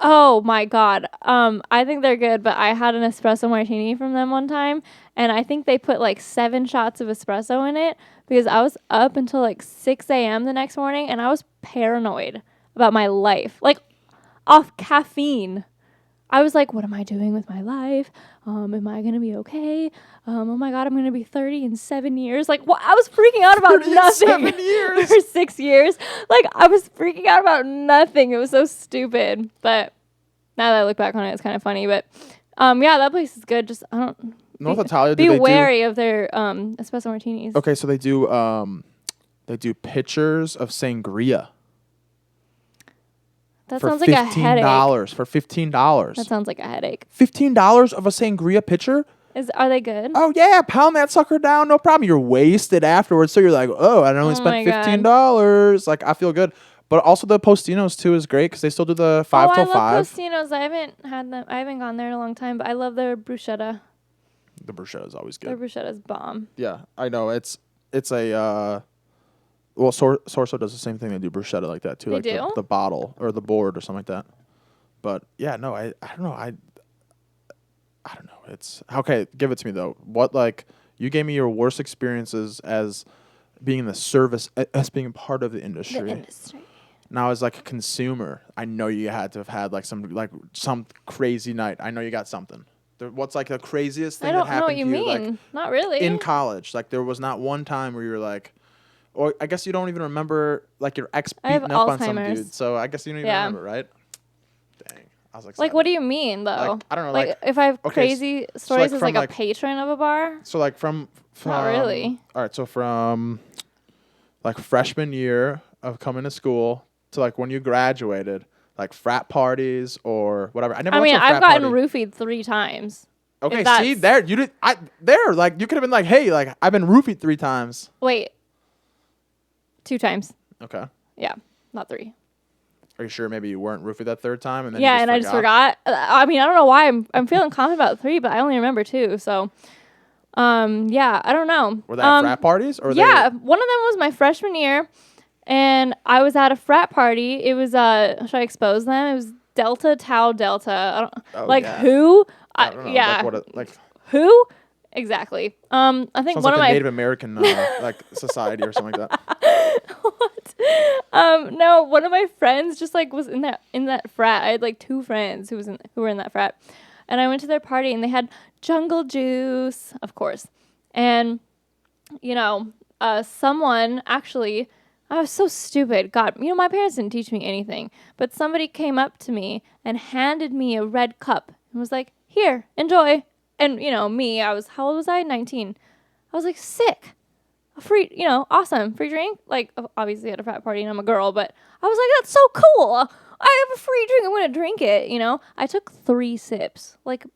Oh my God. I think they're good, but I had an espresso martini from them one time, and I think they put like 7 shots of espresso in it because I was up until like 6 a.m. the next morning, and I was paranoid about my life, like off caffeine. I was like, what am I doing with my life? Am I going to be okay? Oh my God, I'm going to be 30 in 7 years. Like, what? I was freaking out about nothing 7 years. for 6 years. Like, I was freaking out about nothing. It was so stupid. But now that I look back on it, it's kind of funny. But yeah, that place is good. Just, I don't. North Italia. Be wary of their espresso martinis. Okay, so they do pitchers of sangria. That for sounds like a headache. $15. For $15. That sounds like a headache. $15 of a sangria pitcher? Are they good? Oh yeah, pound that sucker down, no problem. You're wasted afterwards, so you're like, oh, I only spent $15. Like, I feel good. But also the Postinos too is great because they still do the 5 till 5. I love Postinos. I haven't had them. I haven't gone there in a long time, but I love their bruschetta. The bruschetta is always good. Their bruschetta's bomb. Yeah, I know. It's a well, Sorso does the same thing. They do bruschetta like that too, They like do? the bottle or the board or something like that. But yeah, no, I don't know. I don't know. It's okay. Give it to me though. What, like, you gave me your worst experiences as being in the service, as being part of the industry. The industry. Now, as like a consumer, I know you had to have had like some crazy night. I know you got something. What's like the craziest thing that happened to you? I don't know what you mean. Like, not really. in college, like there was not one time where you were like, or I guess you don't even remember like your ex beating up on some dude. So I guess you don't even remember, right? Dang. I was like, what do you mean though? Like, I don't know. Like if I have crazy stories as like a patron of a bar? So like from not really. All right. So from like freshman year of coming to school to like when you graduated, like frat parties or whatever. I mean, I've gotten roofied 3 times. Okay, see there, you did. Like you could have been like, hey, like I've been roofied 3 times. Wait, 2 times. Okay. Yeah, not 3. Are you sure maybe you weren't roofied that 3rd time and then? Yeah, I just forgot. I mean, I don't know why I'm feeling confident about 3, but I only remember 2. So, yeah, I don't know. Were they at frat parties or? Yeah, one of them was my freshman year. And I was at a frat party. It was should I expose them? It was Delta Tau Delta. I don't who? I don't know. Yeah. Like who? Exactly. I think sounds one like of a my Native American like society or something like that. What? No, one of my friends just like was in that frat. I had like 2 friends who were in that frat. And I went to their party and they had jungle juice, of course. And you know, someone actually, I was so stupid. God, you know, my parents didn't teach me anything. But somebody came up to me and handed me a red cup and was like, here, enjoy. And, you know, me, how old was I? 19. I was like, sick. A free, you know, awesome. Free drink. Like, obviously at a frat party and I'm a girl, but I was like, that's so cool. I have a free drink. I'm going to drink it, you know. I took 3 sips. Like,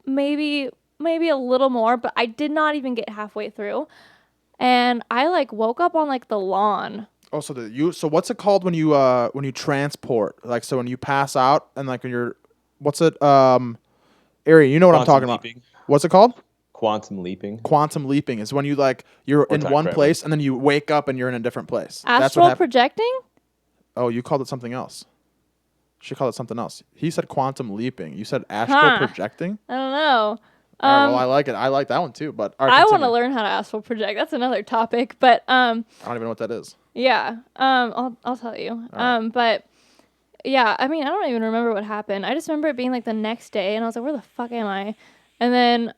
maybe a little more, but I did not even get halfway through. And I like woke up on like the lawn. Oh, so what's it called when you transport? Like, so when you pass out and like when you're, what's it? Ari, you know what I'm talking about? What's it called? Quantum leaping. Quantum leaping is when you like you're in one place and then you wake up and you're in a different place. Astral projecting? Oh, you called it something else. She called it something else. He said quantum leaping. You said astral projecting? I don't know. All right, well, I like it. I like that one too. But I want to learn how to astral project. That's another topic. But I don't even know what that is. Yeah. I'll tell you. Right. But yeah, I mean, I don't even remember what happened. I just remember it being like the next day, and I was like, "Where the fuck am I?" And then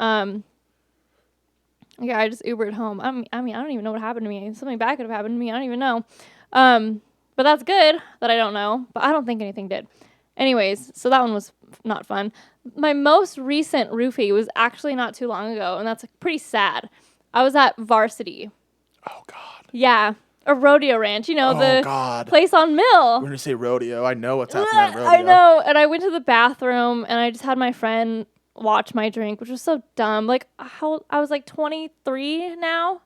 yeah, I just Ubered home. I mean, I don't even know what happened to me. Something bad could have happened to me. I don't even know. But that's good that I don't know. But I don't think anything did. Anyways, so that one was not fun. My most recent roofie was actually not too long ago, and that's pretty sad. I was at Varsity. Oh God. Yeah, a rodeo ranch. You know, Oh, the God. place on Mill. When you say rodeo, I know what's happening at rodeo. I know. And I went to the bathroom, and I just had my friend watch my drink, which was so dumb. Like, how I was like 23 now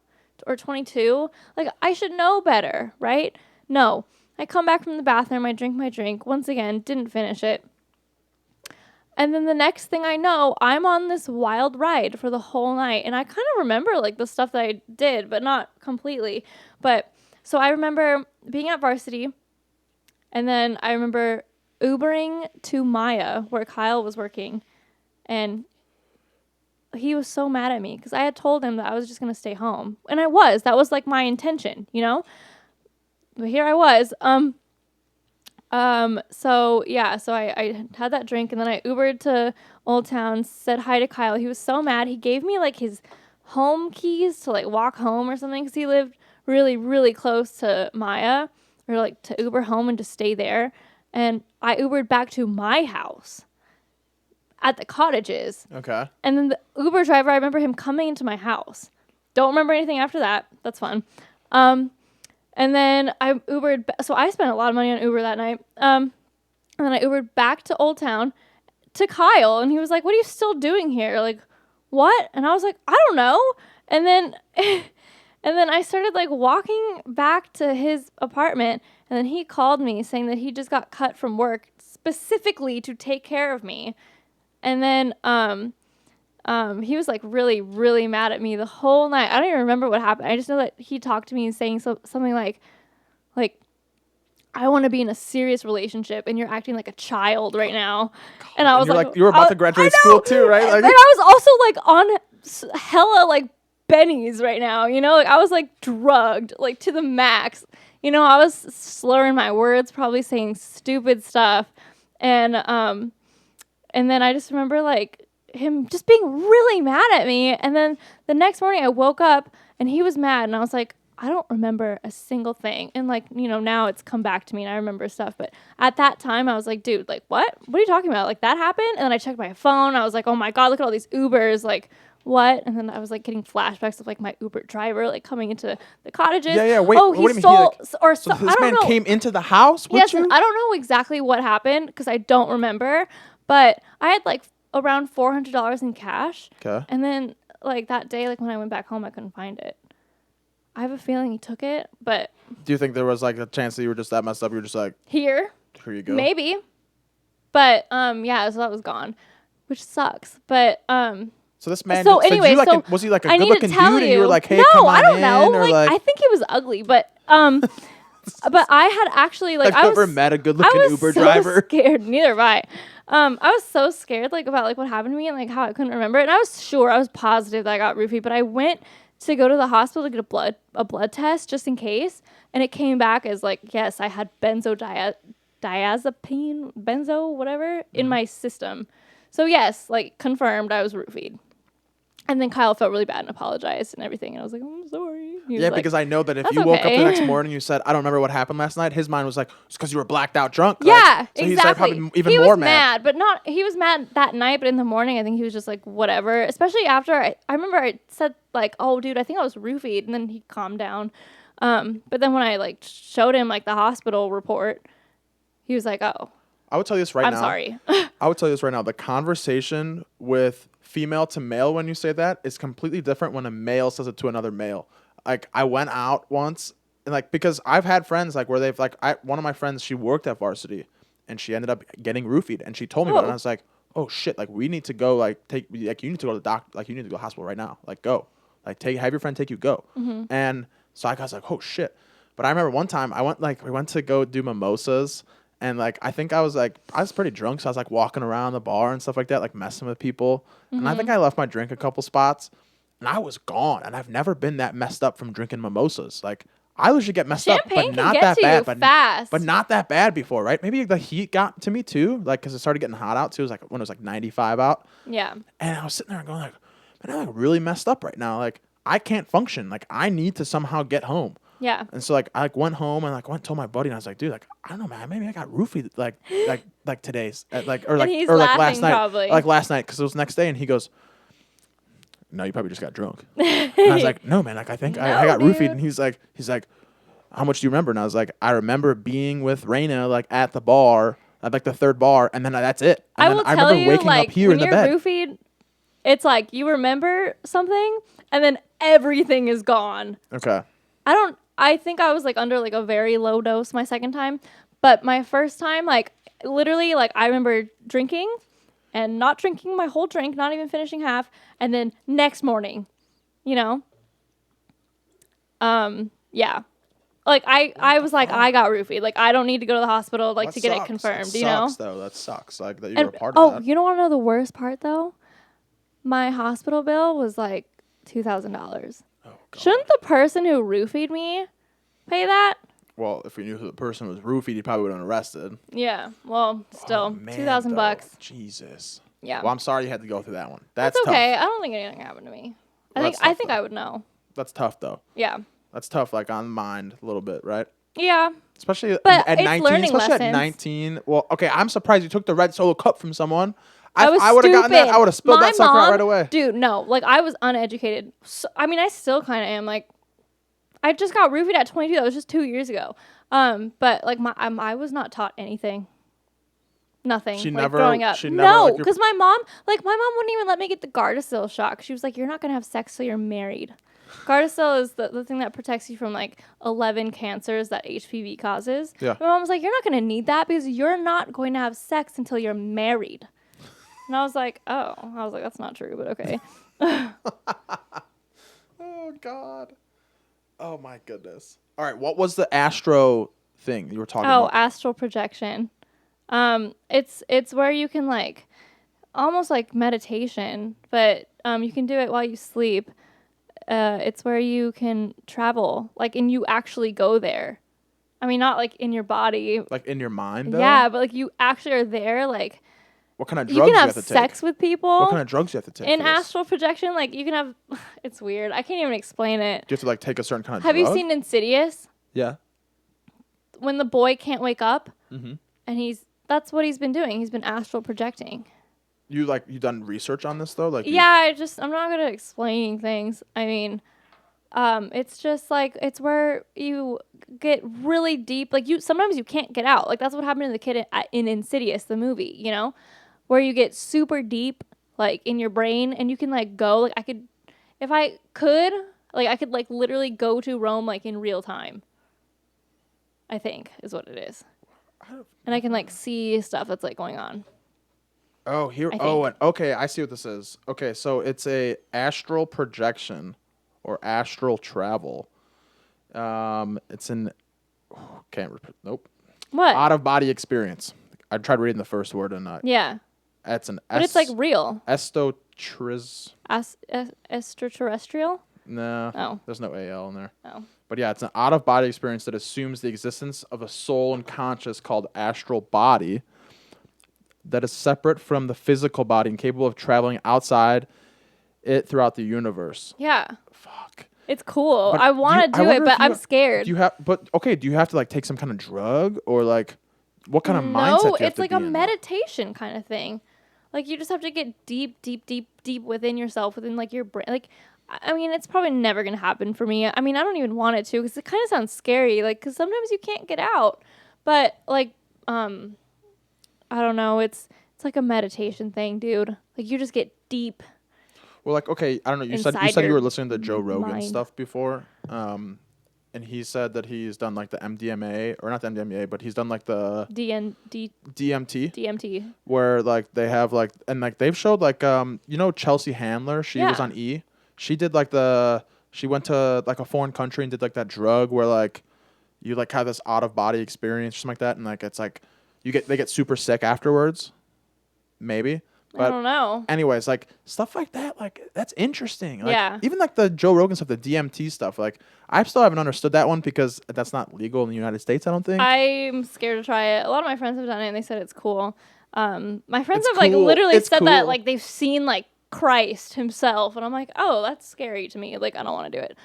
or 22. Like, I should know better, right? No. I come back from the bathroom, I drink my drink. Once again, didn't finish it. And then the next thing I know, I'm on this wild ride for the whole night. And I kind of remember like the stuff that I did, but not completely. But so I remember being at Varsity, and then I remember Ubering to Maya where Kyle was working. And he was so mad at me because I had told him that I was just going to stay home. And I was. That was like my intention, you know? But here I was. So I had that drink, and then I Ubered to Old Town, said hi to Kyle. He was so mad. He gave me like his home keys to like walk home or something, because he lived really, really close to Maya, or like to Uber home and just stay there. And I Ubered back to my house at the Cottages. Okay. And then the Uber driver, I remember him coming into my house. Don't remember anything after that. That's fun. And then I Ubered, so I spent a lot of money on Uber that night. And then I Ubered back to Old Town to Kyle, and he was like, "What are you still doing here?" Like, what? And I was like, "I don't know." And then, and then I started like walking back to his apartment, and then he called me saying that he just got cut from work specifically to take care of me. And then, he was like really, really mad at me the whole night. I don't even remember what happened. I just know that he talked to me saying something like, I want to be in a serious relationship, and you're acting like a child right now. And I was like, you were about to graduate school too, right? Like, and I was also like on hella like bennies right now, you know, like I was like drugged like to the max. You know, I was slurring my words, probably saying stupid stuff, and then I just remember like him just being really mad at me. And then the next morning I woke up and he was mad, and I was like, I don't remember a single thing. And like, you know, now it's come back to me and I remember stuff, but at that time I was like, dude, like what are you talking about? Like that happened? And then I checked my phone. I was like, oh my God, look at all these Ubers. Like what? And then I was like getting flashbacks of like my Uber driver like coming into the Cottages. Yeah. Wait, oh, what do he you mean? stole So I this don't man know. came into the house with Yes, you? I don't know exactly what happened because I don't remember, but I had like around $400 in cash. Okay. And then like that day, like when I went back home, I couldn't find it. I have a feeling he took it, but Do you think there was like a chance that you were just that messed up? You were just like, here you go. maybe, but yeah, so that was gone, which sucks. But So this man. So did anyway, you like so was he like a I need good-looking to tell dude? And you were like, hey, no, come on I don't in, know. or Like I think he was ugly, but but I had actually like I've I never was met a good-looking Uber so driver. Scared. Neither have I. I was so scared like about like what happened to me and like how I couldn't remember it. And I was positive that I got roofied, but I went to go to the hospital to get a blood test just in case, and it came back as like, yes, I had diazepam, whatever in my system. So yes, like confirmed I was roofied. And then Kyle felt really bad and apologized and everything, and I was like, I'm sorry. He was Yeah, like, because I know that if "That's you woke up okay." the next morning and you said, I don't remember what happened last night, his mind was like, it's because you were blacked out drunk. Yeah, like, so exactly. he's like probably even he more was mad. but not. He was mad that night, but in the morning, I think he was just like whatever. Especially after I remember I said like, "Oh, dude, I think I was roofied," and then he calmed down. But then when I like showed him like the hospital report, he was like, "Oh, I would tell you this right now. I'm sorry." I would tell you this right now. The conversation with female to male when you say that is completely different when a male says it to another male. Like I went out once and like because I've had friends like where they've like one of my friends, she worked at Varsity and she ended up getting roofied and she told me about it and I was like, oh shit, like we need to go you need to go to the doctor, like you need to go to the hospital right now. Like go. Like have your friend take you, go. Mm-hmm. And so I was like, oh shit. But I remember one time we went to go do mimosas. And, like, I think I was pretty drunk, so I was, like, walking around the bar and stuff like that, like, messing with people. Mm-hmm. And I think I left my drink a couple spots, and I was gone. And I've never been that messed up from drinking mimosas. Like, I usually get messed up, but not that bad. But not that bad before, right? Maybe the heat got to me, too, like, because it started getting hot out, too. It was, like, when it was, like, 95 out. Yeah. And I was sitting there going, like, man, I'm, like, really messed up right now. Like, I can't function. Like, I need to somehow get home. Yeah. And so like I like went home and like went and told my buddy and I was like, dude, like I don't know, man, maybe I got roofied like today's like or like he's or like last laughing night, probably. like last night because it was the next day and he goes, no, you probably just got drunk. And I was like, no, man, like I think I got roofied. dude. And he's like, how much do you remember? And I was like, I remember being with Raina like at the bar, at like the third bar, and then that's it. And I then will I tell remember you, waking like, up here when in the you're bed. roofied, it's like you remember something and then everything is gone. Okay. I think I was like under like a very low dose my second time, but my first time, like literally, like I remember drinking and not drinking my whole drink, not even finishing half, and then next morning, you know, yeah, like I was like I got roofied, like I don't need to go to the hospital like to get it confirmed, That you know. sucks, though. That sucks. Like that you And were a part of that. you don't want to know the worst part though? My hospital bill was like $2,000. Oh, God. Shouldn't the person who roofied me pay that? Well, if we knew who the person was roofied, he probably would have been arrested. Yeah. Well, still, Man, $2,000. Jesus. Yeah. Well, I'm sorry you had to go through that one. That's That's okay. tough. I don't think anything happened to me. I Well, think that's tough, I though. would know. That's tough, though. Yeah. That's tough, like on the mind a little bit, right? Yeah. Especially But at it's 19. learning Especially lessons. at 19. Well, okay, I'm surprised you took the red solo cup from someone. I was would have gotten that. I would have spilled My that sucker out mom- right away. Dude, no. Like, I was uneducated. So, I mean, I still kind of am. Like, I just got roofied at 22. That was just 2 years ago. But, like, I was not taught anything. Nothing. She like, never- growing up. she never, No, like, your- because my mom wouldn't even let me get the Gardasil shot. She was like, you're not going to have sex till you're married. Gardasil is the thing that protects you from like 11 cancers that HPV causes. Yeah. My mom was like, you're not going to need that because you're not going to have sex until you're married. And I was like, that's not true, but okay. Oh, God. Oh, my goodness. All right, what was the astro thing you were talking Oh, about? astral projection. It's where you can like almost like meditation, but you can do it while you sleep. It's where you can travel, like, and you actually go there. I mean, not like in your body. Like in your mind, though? Yeah, but like you actually are there. Like What kind of you drugs can you have have to sex take? with people. What kind of drugs you have to take in for this? astral projection? Like you can have. It's weird. I can't even explain it. Do you have to like take a certain kind of Have drug? you seen Insidious? Yeah. When the boy can't wake up, Mm-hmm. and that's what he's been doing. He's been astral projecting. You done research on this though? Like Yeah, I'm not good at explaining things. I mean, it's just like it's where you get really deep. Like sometimes you can't get out. Like that's what happened to the kid in Insidious, the movie. You know, where you get super deep, like in your brain, and you can like go. Like if I could like literally go to Rome like in real time. I think is what it is, and I can like see stuff that's like going on. Oh, here. I Oh, think. and okay. I see what this is. Okay, so it's a astral projection or astral travel. It's an can't repeat. Nope. What? Out of body experience. I tried reading the first word and Yeah, it's an. but it's like real. Extraterrestrial. No. Oh. There's no AL in there. Oh. But yeah, it's an out of body experience that assumes the existence of a soul and conscious called astral body that is separate from the physical body and capable of traveling outside it throughout the universe. Yeah. Fuck. It's cool. But I want to do it, but I'm scared. Do you have to like take some kind of drug or like what kind of mindset do you No, have it's to like be a in? meditation kind of thing. Like you just have to get deep, deep, deep, deep within yourself, within like your brain. Like, I mean, it's probably never gonna happen for me. I mean, I don't even want it to because it kind of sounds scary. Like, because sometimes you can't get out. But like, I don't know. It's like a meditation thing, dude. Like you just get deep. Well, like, okay, I don't know. You said Inside you your were listening to Joe Rogan mind. stuff before, and he said that he's done like the MDMA or not the MDMA, but he's done like the DMT, DMT. where like they have like and like they've showed like Chelsea Handler. She was Yeah. on E. She did like she went to like a foreign country and did like that drug where like you like have this out of body experience or something like that, and like it's like they get super sick afterwards, maybe. I But don't know. anyways, like stuff like that, like that's interesting. Like, Yeah. Even like the Joe Rogan stuff, the DMT stuff, like I still haven't understood that one because that's not legal in the United States. I don't think. I'm scared to try it. A lot of my friends have done it and they said it's cool. My friends It's have like cool. literally It's said that cool. like they've seen like Christ himself, and I'm like, oh, that's scary to me. Like I don't want to do it.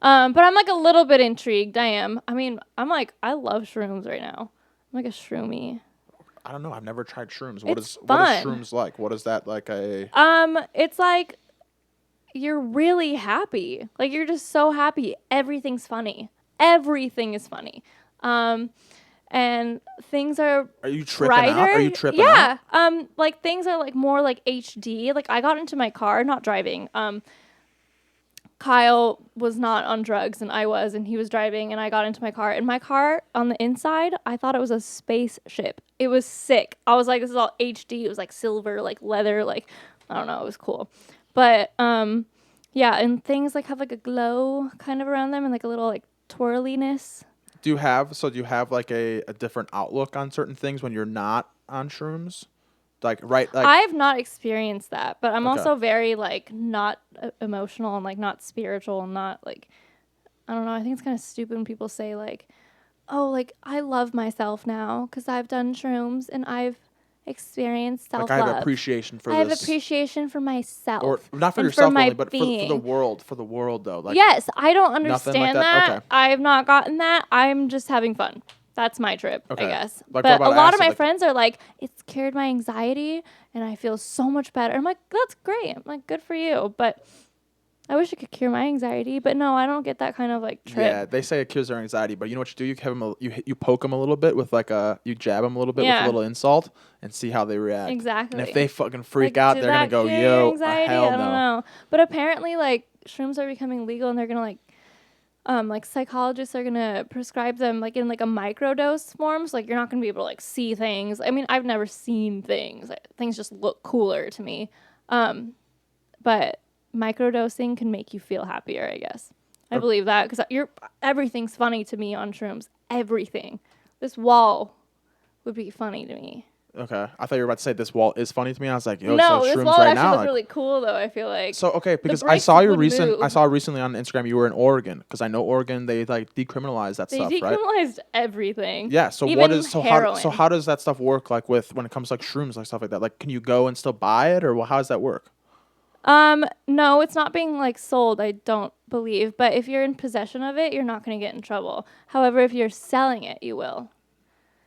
But I'm like a little bit intrigued. I am. I mean, I love shrooms right now. I'm like a shroomy. I don't know. I've never tried shrooms. It's What is fun. shrooms like? What is that like a? It's like you're really happy. Like you're just so happy. Everything's funny. Everything is funny. And things are Are you tripping out? brighter. Are you tripping out? Yeah. Like things are like more like HD. Like I got into my car, not driving. Kyle was not on drugs and I was, and he was driving, and I got into my car. And my car on the inside, I thought it was a spaceship. It was sick. I was like, this is all HD. It was like silver, like leather, like I don't know. It was cool. But yeah, and things like have like a glow kind of around them and like a little like twirliness. Do you have like a different outlook on certain things when you're not on shrooms? Like I've not experienced that, but I'm Okay. also very like not emotional and like not spiritual and not like I don't know. I think it's kind of stupid when people say like, "Oh, like I love myself now because I've done shrooms and I've experienced self like love. I have appreciation for I have this, appreciation for myself, or not for and yourself my only, but for the being. world. For the world though. Like Yes, I don't nothing like understand that? that. Okay. I've not gotten that. I'm just having fun. That's my trip, Okay. I guess. Like, what but a about lot of acid? my Like- friends are like, it's cured my anxiety and I feel so much better. I'm like, that's great. I'm like, good for you. But I wish it could cure my anxiety. But no, I don't get that kind of like trip. Yeah, they say it cures their anxiety, but you know what you do? You have them, you poke them a little bit with like you jab them a little bit with Yeah. a little insult and see how they react. Exactly. And if they fucking freak Like, out, did they're gonna that go, cure your "Yo, anxiety? hell I don't no." know. But apparently, like shrooms are becoming legal, and they're gonna like psychologists are gonna prescribe them like in like a microdose form. So like you're not gonna be able to like see things. I mean, I've never seen things. Things just look cooler to me. But microdosing can make you feel happier, I guess. I believe that because everything's funny to me on shrooms. Everything. This wall would be funny to me. Okay, I thought you were about to say this wall is funny to me. I was like, "Yo, No, so this shrooms wall would right actually now." look Like, really cool though. I feel like. so okay, because I bricks saw your would recent, I move. saw recently on Instagram you were in Oregon because I know Oregon they like decriminalized that They stuff, right? decriminalized everything. Yeah. So Even what is heroin. how does that stuff work? Like when it comes to like shrooms, like stuff like that. Like, can you go and still buy it, or how does that work? No, it's not being like sold, I don't believe. But if you're in possession of it, you're not going to get in trouble. However, if you're selling it, you will.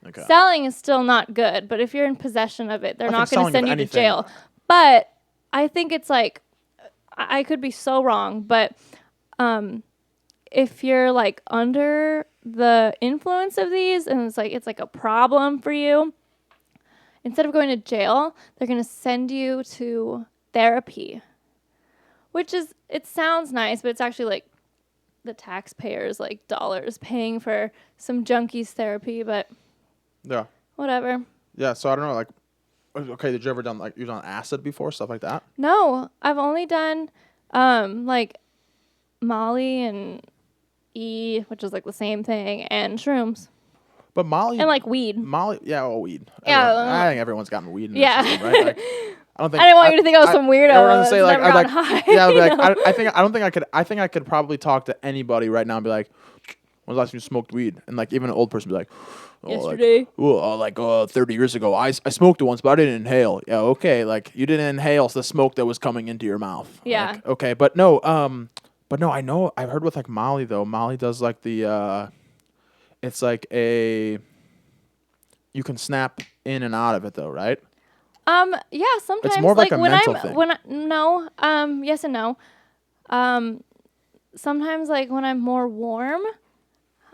Okay. Selling is still not good, but if you're in possession of it, they're I not think going to selling of send you to anything- jail. But I think it's like I could be so wrong, but if you're like under the influence of these and it's like a problem for you, instead of going to jail, they're going to send you to therapy. Which is, it sounds nice, but it's actually like the taxpayers like dollars paying for some junkies therapy, but Yeah. whatever. Yeah. So I don't know. Like, okay, did you ever you've done acid before, stuff like that? No, I've only done like Molly and E, which is like the same thing, and shrooms But Molly and like weed. Molly, yeah, well, weed. Yeah, I think everyone's gotten weed in their Yeah. system, right? Like, I don't think I didn't want you to think I was some weirdo Yeah, I was that's gonna say like, never I'd gotten like, high, yeah, I'd be you like, know? I think I could probably talk to anybody right now and be like, when's the last time you smoked weed? And like even an old person be like, Yesterday. 30 years ago, I smoked it once, but I didn't inhale. Yeah, okay, like you didn't inhale the smoke that was coming into your mouth. Yeah. Like, okay, but no, I know I've heard with like Molly though. Molly does like it's like you can snap in and out of it though, right? Yeah, sometimes more of like a when mental I'm thing. yes and no. Sometimes like when I'm more warm,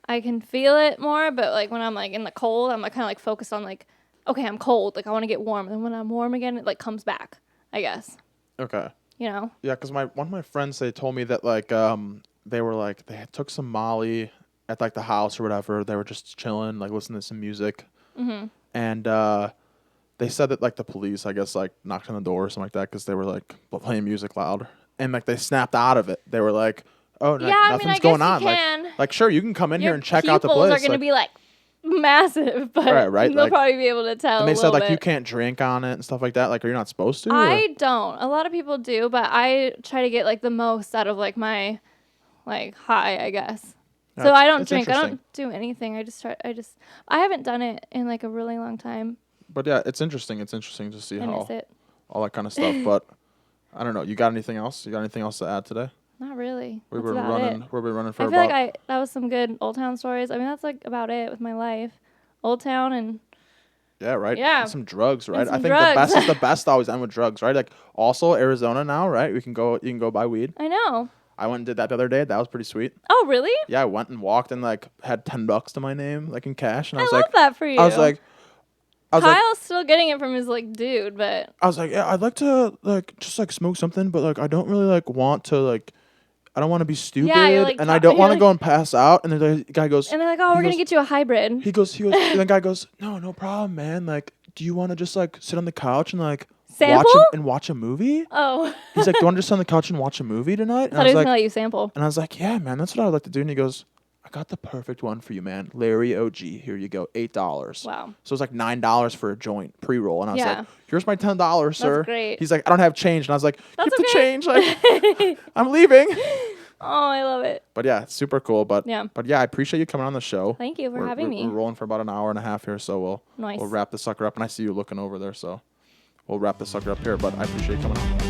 I can feel it more, but like when I'm like in the cold, I'm like kind of like focused on like, okay, I'm cold, like I want to get warm, and then when I'm warm again, it like comes back, I guess. Okay. You know? Yeah, because one of my friends, they told me that like they were like they took some Molly at like the house or whatever. They were just chilling, like listening to some music, and they said that like the police, I guess, like knocked on the door or something like that because they were like playing music loud, and like they snapped out of it. They were like, "Oh, Yeah, I mean, nothing's I guess going you on." can. Like sure, you can come in here Your and check out the pupils place. are gonna like- be like massive, but Right, they'll like- probably be able to tell. and they a said little like you bit. can't drink on it and stuff like that. Like, are you not supposed to? or- I don't. A lot of people do, but I try to get like the most out of like my like high, I guess. So That's- I don't it's drink. I interesting. don't do anything. I haven't done it in like a really long time. But yeah, it's interesting. It's interesting to see I how miss it. all that kind of stuff. But I don't know. You got anything else? You got anything else to add today? Not really. We've That's been about running. it. We've been running for I feel about. like that was some good Old Town stories. I mean, that's like about it with my life. Old Town and Yeah, right. Yeah. And some drugs, right? some I think drugs. the best is the best always end with drugs, right? Like also Arizona now, right? You can go buy weed. I know. I went and did that the other day. That was pretty sweet. Oh, really? Yeah, I went and walked and like had $10 to my name, like in cash, and I was love like, that for you. I was like, Kyle's still getting it from his like dude, but I was like, yeah, I'd like to like just like smoke something, but like I don't really like want to like, I don't want to be stupid, you're, like, and I don't want to like- go and pass out. And then the guy goes, and they're like, oh, he we're gonna goes- get you a hybrid. He goes, and the guy goes, no problem, man. Like, do you want to just like sit on the couch and like Sample? watch a movie? Oh, He's like, do you want to just sit on the couch and watch a movie tonight? And thought he was gonna let you sample. and I was like, yeah, man, that's what I would like to do. And he goes, I got the perfect one for you, man. Larry OG. Here you go, $8. Wow. So it's like $9 for a joint pre-roll. And I was Yeah. like, here's my $10, sir. great. He's like, I don't have change. And I was like, That's keep the okay. change. Like, I'm leaving. Oh, I love it. But yeah, it's super cool. But Yeah. I appreciate you coming on the show. Thank you for We're- having we're- me. We're rolling for about an hour and a half here, so Nice. we'll wrap the sucker up. And I see you looking over there, so we'll wrap the sucker up here. But I appreciate you coming on.